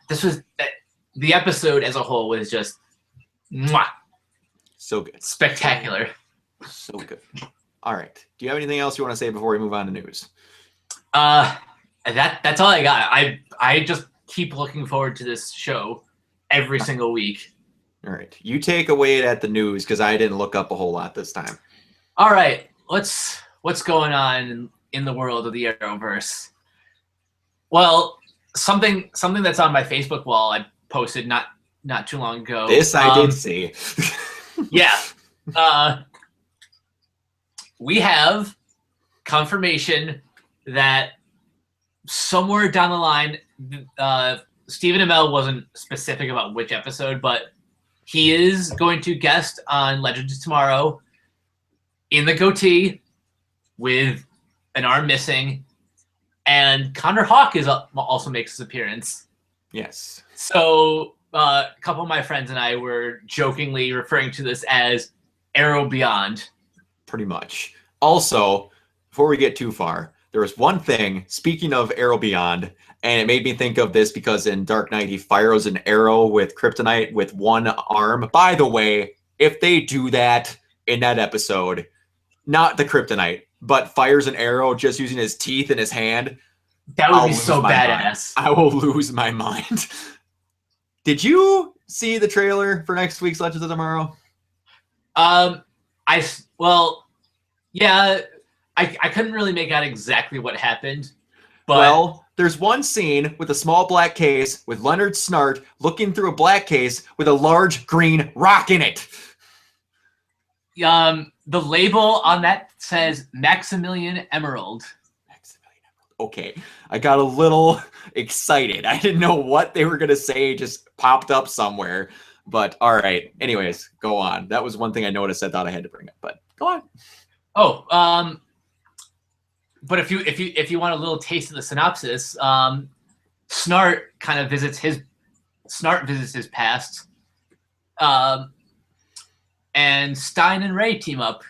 the episode as a whole was just mwah, so good, spectacular, so good. All right, do you have anything else you want to say before we move on to news? That's all I got. I just keep looking forward to this show every single week. All right, you take away at the news, because I didn't look up a whole lot this time. All right, what's going on in the world of the Arrowverse? Well, something that's on my Facebook wall I posted not too long ago. This I did see. Yeah. We have confirmation that somewhere down the line, Stephen Amell wasn't specific about which episode, but he is going to guest on Legends of Tomorrow in the goatee with an arm missing, and Connor Hawke also makes his appearance. Yes. So a couple of my friends and I were jokingly referring to this as Arrow Beyond. Pretty much. Also, before we get too far, there was one thing, speaking of Arrow Beyond, and it made me think of this because in Dark Knight, he fires an arrow with kryptonite with one arm. By the way, if they do that in that episode, not the kryptonite, but fires an arrow just using his teeth in his hand, That would I'll be lose so my badass. mind. I will lose my mind. Did you see the trailer for next week's Legends of Tomorrow? Yeah, I couldn't really make out exactly what happened, but Well, there's one scene with a small black case with Leonard Snart looking through a black case with a large green rock in it. the label on that says Maximilian Emerald. Okay, I got a little excited. I didn't know what they were going to say, just popped up somewhere. But all right. Anyways, go on. That was one thing I noticed I thought I had to bring up, but go on. Oh, but if you want a little taste of the synopsis, Snart visits his past, and Stein and Ray team up.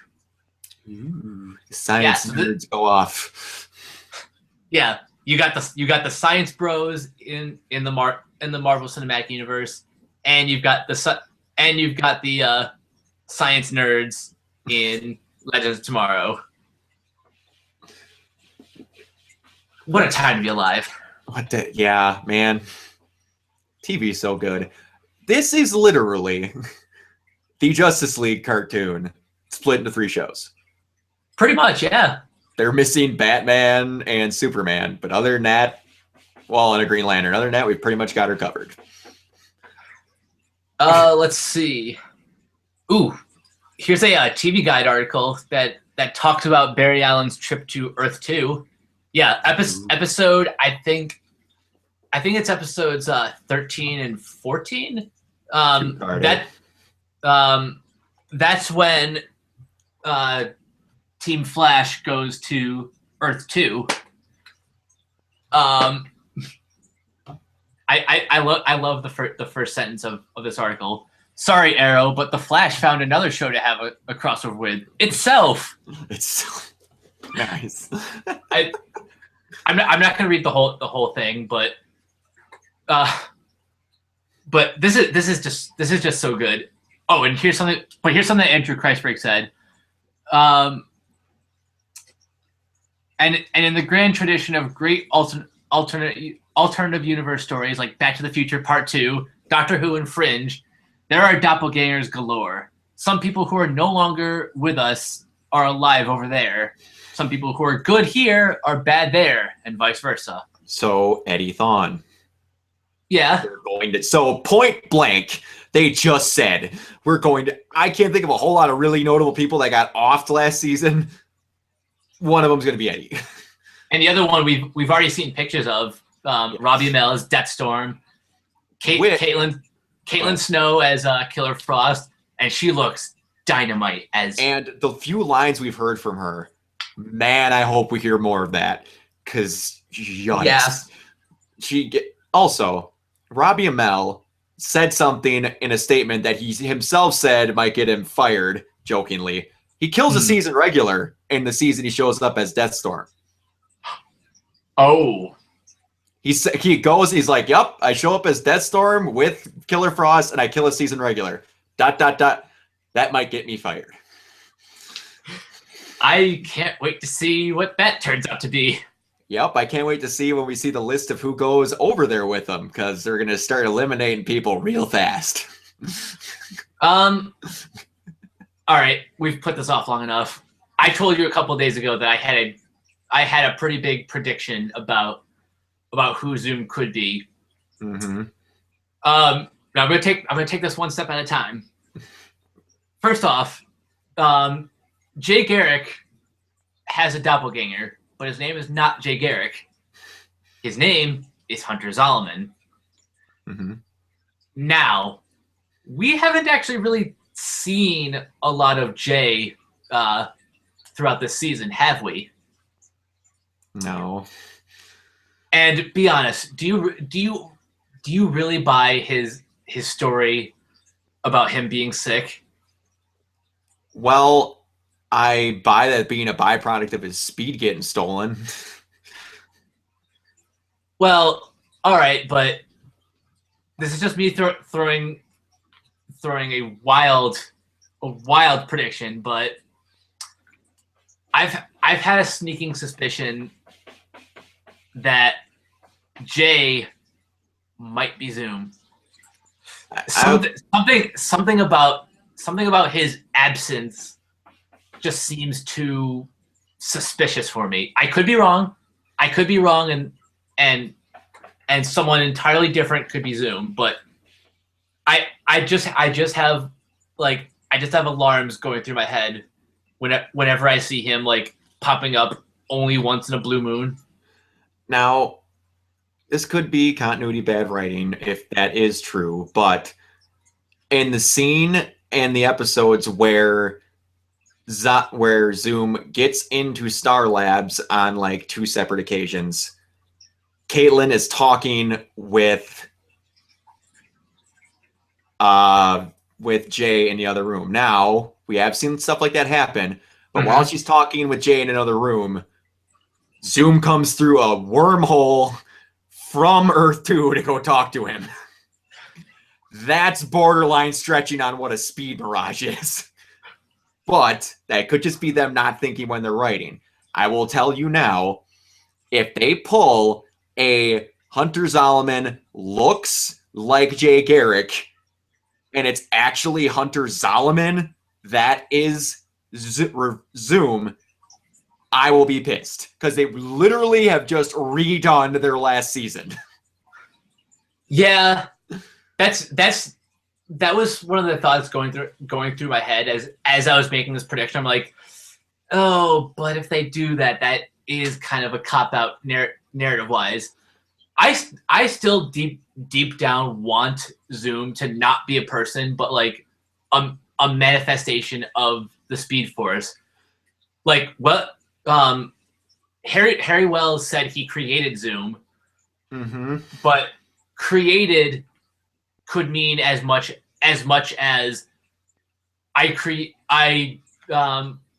Ooh, science nerds go off. Yeah, you got the science bros in the Marvel Cinematic Universe, and you've got the science nerds in Legends of Tomorrow. What a time to be alive. Yeah, man. TV's so good. This is literally the Justice League cartoon split into 3 shows. Pretty much, yeah. They're missing Batman and Superman, but other than that, well, and a Green Lantern. Other than that, we've pretty much got her covered. Let's see. Ooh, here's a TV Guide article that talks about Barry Allen's trip to Earth 2. Yeah, episode. I think it's episodes 13 and 14. That's when Team Flash goes to Earth 2. I love the first sentence of this article. Sorry, Arrow, but the Flash found another show to have a crossover with itself. It's so nice. I'm not going to read the whole thing, but this is just so good. Oh, and here's something Andrew Kreisberg said. And in the grand tradition of great alternative universe stories like Back to the Future Part 2, Doctor Who, and Fringe, there are doppelgangers galore. Some people who are no longer with us are alive over there. Some people who are good here are bad there, and vice versa. So Eddie Thawne. Yeah. So point blank, they just said we're going to. I can't think of a whole lot of really notable people that got offed last season. One of them's going to be Eddie. And the other one we've already seen pictures of. Yes. Robbie Amell as Deathstorm. Caitlin Snow as Killer Frost, and she looks dynamite as. And the few lines we've heard from her, man, I hope we hear more of that. Because yikes. Yeah. Also, Robbie Amell said something in a statement that he himself said might get him fired, jokingly. He kills a season regular in the season he shows up as Deathstorm. Oh. He's like, yep, I show up as Deathstorm with Killer Frost and I kill a season regular. ... That might get me fired. I can't wait to see what that turns out to be. Yep, I can't wait to see when we see the list of who goes over there with them, because they're going to start eliminating people real fast. All right, we've put this off long enough. I told you a couple of days ago that I had a pretty big prediction about who Zoom could be. Mm-hmm. Now I'm gonna take this one step at a time. First off, Jay Garrick has a doppelganger, but his name is not Jay Garrick. His name is Hunter Zolomon. Mm-hmm. Now, we haven't actually really seen a lot of Jay throughout this season, have we? No. And be honest, do you really buy his story about him being sick? Well, I buy that being a byproduct of his speed getting stolen. Well, all right, but this is just me throwing a wild prediction, but I've I've had a sneaking suspicion that Jay might be Zoom. Something about his absence just seems too suspicious for me. I could be wrong. And someone entirely different could be Zoom, but I just have alarms going through my head whenever I see him like popping up only once in a blue moon. Now, this could be continuity bad writing if that is true, but in the scene and the episodes where Zoom gets into Star Labs on like 2 separate occasions, Caitlin is talking with Jay in the other room. Now, we have seen stuff like that happen, but while she's talking with Jay in another room, Zoom comes through a wormhole from Earth 2 to go talk to him. That's borderline stretching on what a speed mirage is. But that could just be them not thinking when they're writing. I will tell you now, if they pull a Hunter Zolomon looks like Jay Garrick, and it's actually Hunter Zolomon that is Zoom, I will be pissed because they literally have just redone their last season. Yeah, that was one of the thoughts going through my head as I was making this prediction. I'm like, oh, but if they do that, that is kind of a cop out narrative wise. I still deep down want Zoom to not be a person, but like a manifestation of the Speed Force. Like what Harry Wells said he created Zoom, but created could mean as much as I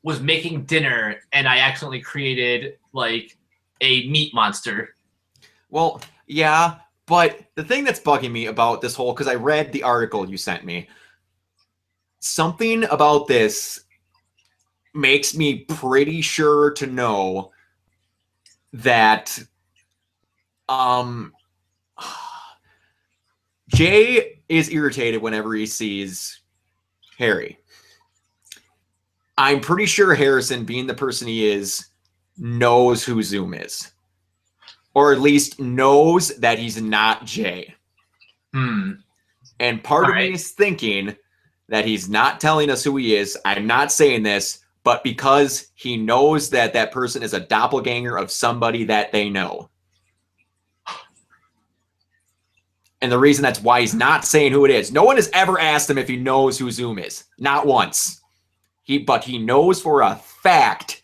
was making dinner and I accidentally created like a meat monster. Well, yeah, but the thing that's bugging me about this whole, because I read the article you sent me, something about this makes me pretty sure to know that Jay is irritated whenever he sees Harry. I'm pretty sure Harrison, being the person he is, knows who Zoom is. Or at least knows that he's not Jay. And part of me is thinking that he's not telling us who he is. I'm not saying this, but because he knows that that person is a doppelganger of somebody that they know. And the reason that's why he's not saying who it is. No one has ever asked him if he knows who Zoom is. Not once. But he knows for a fact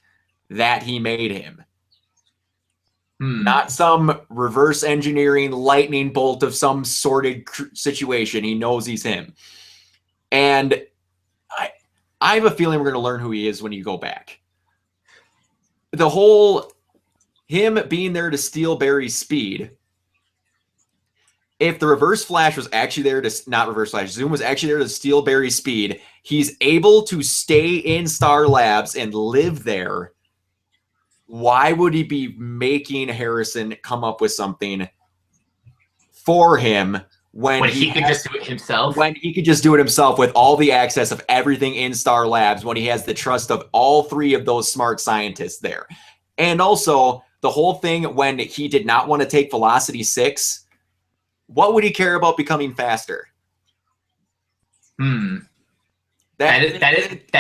that he made him. Not some reverse engineering lightning bolt of some sordid situation. He knows he's him. And I have a feeling we're going to learn who he is when you go back. The whole him being there to steal Barry's speed. If the Reverse Flash was actually there to, not Reverse Flash, Zoom was actually there to steal Barry's speed, he's able to stay in Star Labs and live there. Why would he be making Harrison come up with something for him when he could just do it himself? When he could just do it himself with all the access of everything in Star Labs, when he has the trust of all 3 of those smart scientists there. And also, the whole thing when he did not want to take Velocity 6, what would he care about becoming faster? That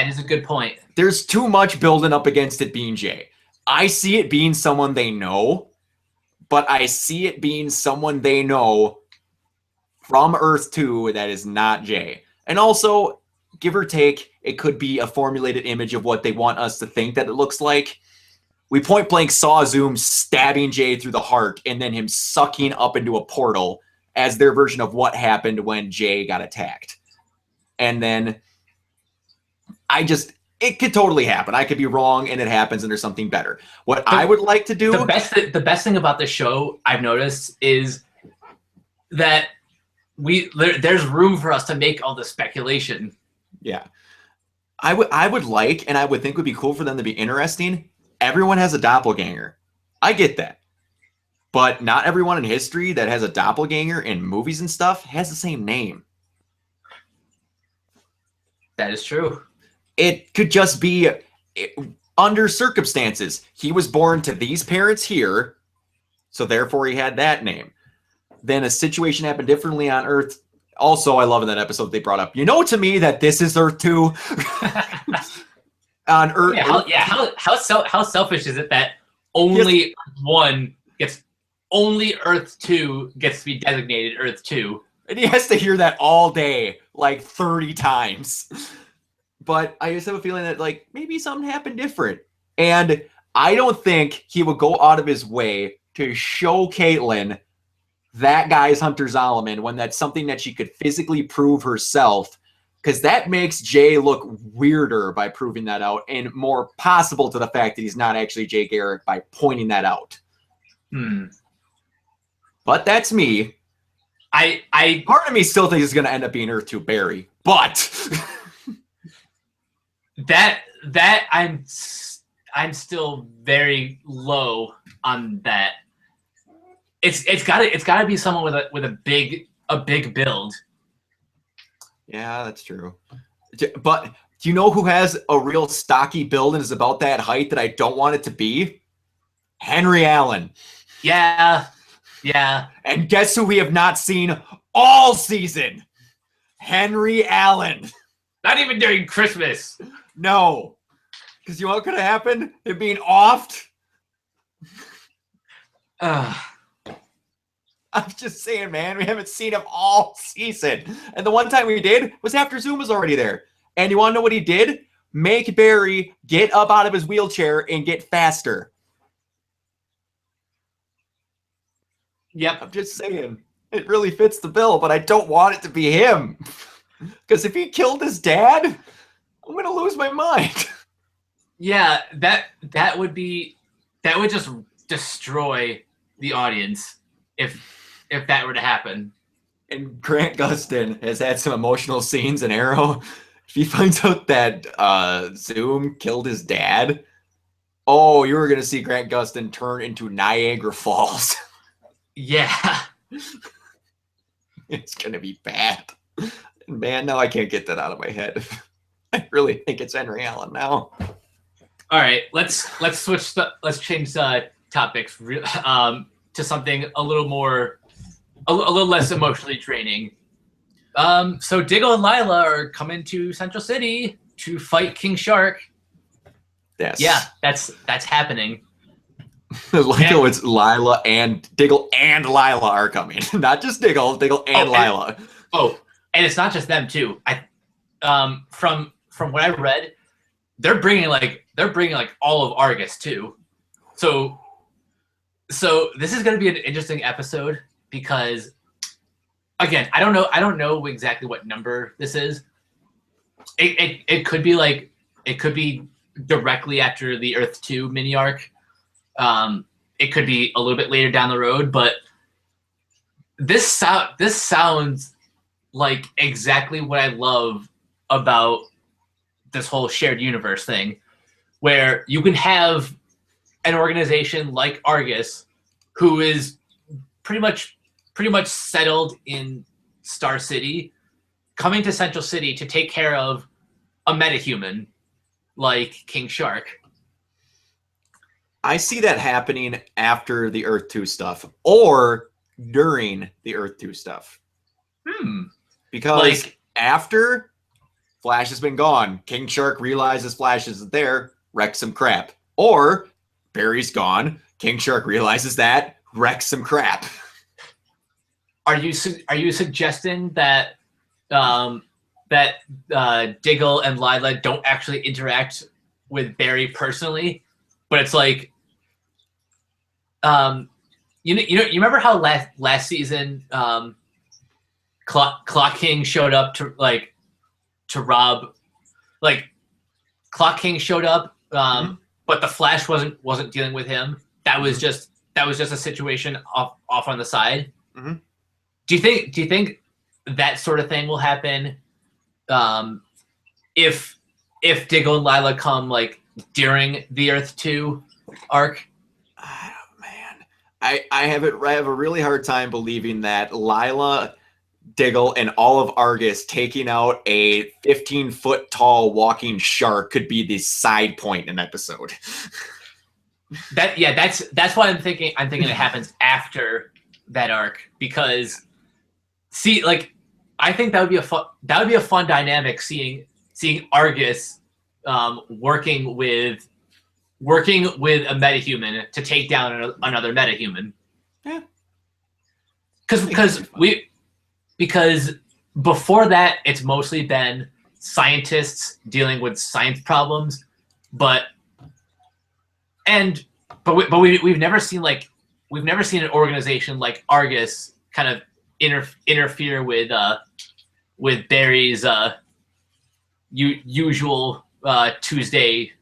is a good point. There's too much building up against it being Jay. I see it being someone they know, but I see it being someone they know from Earth 2 that is not Jay. And also, give or take, it could be a formulated image of what they want us to think that it looks like. We point blank saw Zoom stabbing Jay through the heart and then him sucking up into a portal as their version of what happened when Jay got attacked. And then it could totally happen. I could be wrong and it happens and there's something better. What I would like to do... The best thing about the show I've noticed is that there's room for us to make all the speculation. Yeah. I would like, and I would think would be cool for them to be interesting, everyone has a doppelganger. I get that. But not everyone in history that has a doppelganger in movies and stuff has the same name. That is true. It could just be under circumstances. He was born to these parents here, so therefore he had that name. Then a situation happened differently on Earth. Also, I love in that episode they brought up, to me that this is Earth 2. On Earth. How selfish is it that only only Earth 2 gets to be designated Earth 2? And he has to hear that all day, like 30 times. But I just have a feeling that, like, maybe something happened different. And I don't think he would go out of his way to show Caitlin that guy's Hunter Zolomon when that's something that she could physically prove herself, because that makes Jay look weirder by proving that out and more possible to the fact that he's not actually Jay Garrick by pointing that out. But that's me. Part of me still thinks it's going to end up being Earth 2 Barry, but that I'm still very low on that. It's got to be someone with a big build. Yeah, that's true. But do you know who has a real stocky build and is about that height that I don't want it to be? Henry Allen. Yeah. And guess who we have not seen all season? Henry Allen. Not even during Christmas. No. Because you know what could have happened? Him being offed? I'm just saying, man, we haven't seen him all season. And the one time we did was after Zoom was already there. And you want to know what he did? Make Barry get up out of his wheelchair and get faster. Yep. I'm just saying, it really fits the bill, but I don't want it to be him. Because if he killed his dad, I'm going to lose my mind. Yeah, that would just destroy the audience if that were to happen. And Grant Gustin has had some emotional scenes in Arrow. If he finds out that Zoom killed his dad, oh, you were going to see Grant Gustin turn into Niagara Falls. Yeah. It's going to be bad. Man, no, I can't get that out of my head. I really think it's Henry Allen now. All right, let's change topics to something a little less emotionally draining. So Diggle and Lila are coming to Central City to fight King Shark. Yes. Yeah, that's happening. It's Lila and Diggle and Lila are coming. Not just Diggle and Lila. And it's not just them too. From what I read, they're bringing all of Argus too. So this is going to be an interesting episode because, again, I don't know exactly what number this is. It could be directly after the Earth 2 mini arc. It could be a little bit later down the road, but this sounds like exactly what I love about this whole shared universe thing, where you can have an organization like Argus, who is pretty much settled in Star City, coming to Central City to take care of a metahuman like King Shark. I see that happening after the Earth 2 stuff or during the Earth 2 stuff. Because after Flash has been gone, King Shark realizes Flash isn't there, wrecks some crap. Or Barry's gone, King Shark realizes that, wrecks some crap. Are you suggesting that Diggle and Lila don't actually interact with Barry personally, but it's like, you remember how last season Clock King showed up to rob, Clock King showed up, but the Flash wasn't dealing with him. That was just a situation off on the side. Mm-hmm. Do you think that sort of thing will happen if Diggle and Lila come during the Earth 2 arc. Oh, man, I have a really hard time believing that Lila, Diggle, and all of Argus taking out a 15-foot tall walking shark could be the side point in an episode. That's why I'm thinking it happens after that arc, because I think that would be a fun dynamic, seeing Argus working with a metahuman to take down another metahuman. Yeah. Because before that, it's mostly been scientists dealing with science problems, but we've never seen an organization like Argus kind of interfere with Barry's usual Tuesday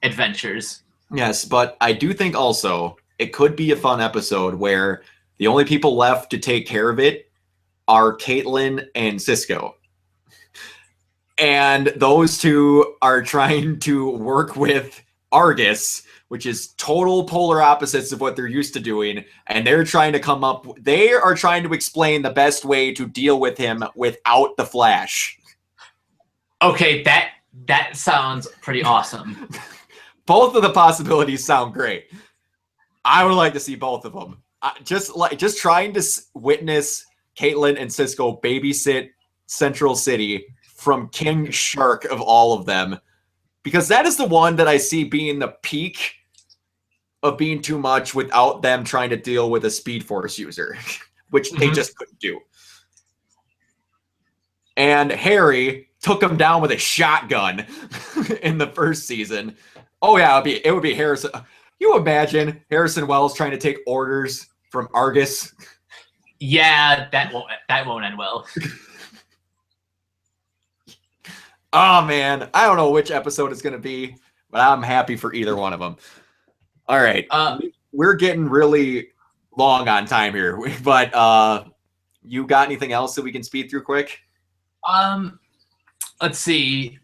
adventures. Yes, but I do think also it could be a fun episode where the only people left to take care of it are Caitlin and Cisco. And those two are trying to work with Argus, which is total polar opposites of what they're used to doing. And they are trying to explain the best way to deal with him without the Flash. Okay, that sounds pretty awesome. Both of the possibilities sound great. I would like to see both of them. Just trying to witness Caitlin and Cisco babysit Central City from King Shark of all of them, because that is the one that I see being the peak of being too much without them trying to deal with a Speed Force user, which they just couldn't do. And Harry took him down with a shotgun in the first season. Oh yeah, it would be Harrison. You imagine Harrison Wells trying to take orders from Argus? Yeah, that won't end well. Oh man, I don't know which episode it's going to be, but I'm happy for either one of them. All right, we're getting really long on time here, but you got anything else that we can speed through quick? Let's see.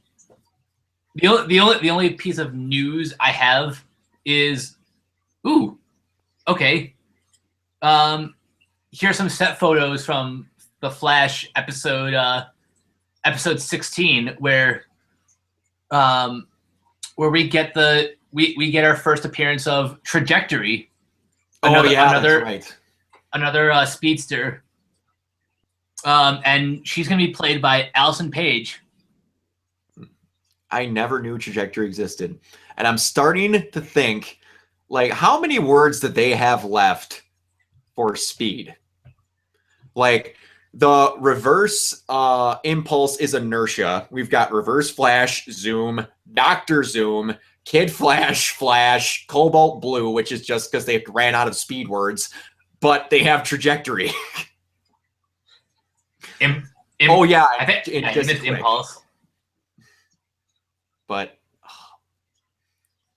The only piece of news I have is, okay. Here's some set photos from the Flash episode 16, where we get we get our first appearance of Trajectory. Another speedster. And she's going to be played by Allison Page. I never knew Trajectory existed. And I'm starting to think, like, how many words did they have left for speed? Like, the reverse impulse is inertia. We've got reverse flash, zoom, Dr. Zoom, Kid Flash, Flash, Cobalt Blue, which is just because they ran out of speed words, but they have Trajectory. Oh yeah, I think missed impulse. But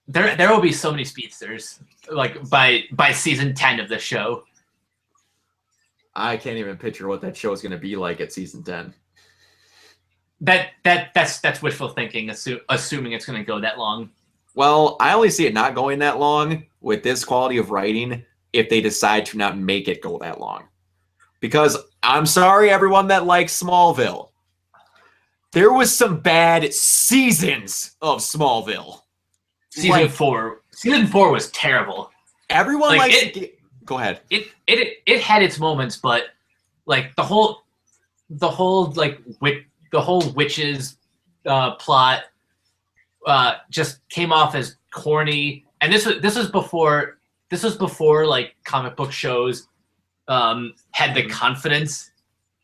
there will be so many speedsters, like by season 10 of the show. I can't even picture what that show is going to be like at season 10. That's wishful thinking, assuming it's going to go that long. Well, I only see it not going that long with this quality of writing if they decide to not make it go that long. Because I'm sorry, everyone that likes Smallville. There was some bad seasons of Smallville. Season 4 was terrible. Everyone likes it. Go ahead. It had its moments, but like the whole witches plot just came off as corny. And this was before like comic book shows had the confidence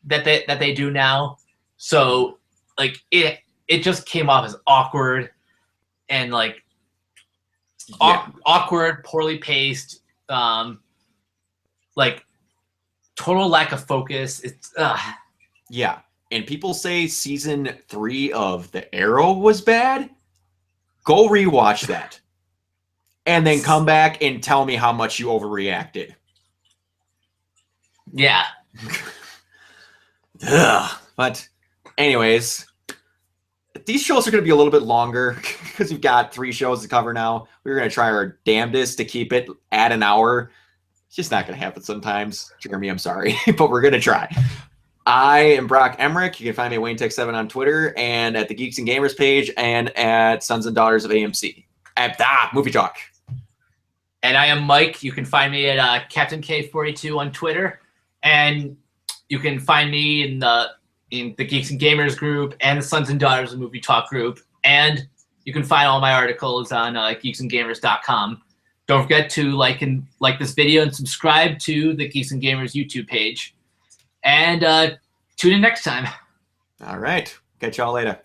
that they do now. So like it just came off as awkward and like awkward, poorly paced, like total lack of focus. It's yeah. And people say season 3 of The Arrow was bad. Go rewatch that. And then come back and tell me how much you overreacted. Yeah. Ugh. But anyways, these shows are going to be a little bit longer because we've got 3 shows to cover now. We're going to try our damnedest to keep it at an hour. It's just not going to happen sometimes. Jeremy, I'm sorry, but we're going to try. I am Brock Emmerich. You can find me at WayneTech7 on Twitter and at the Geeks and Gamers page and at Sons and Daughters of AMC. At Movie Talk. And I am Mike. You can find me at Captain K42 on Twitter. And you can find me in the Geeks and Gamers group and the Sons and Daughters of Movie Talk group. And you can find all my articles on geeksandgamers.com. Don't forget to like this video and subscribe to the Geeks and Gamers YouTube page. And tune in next time. All right. Catch y'all later.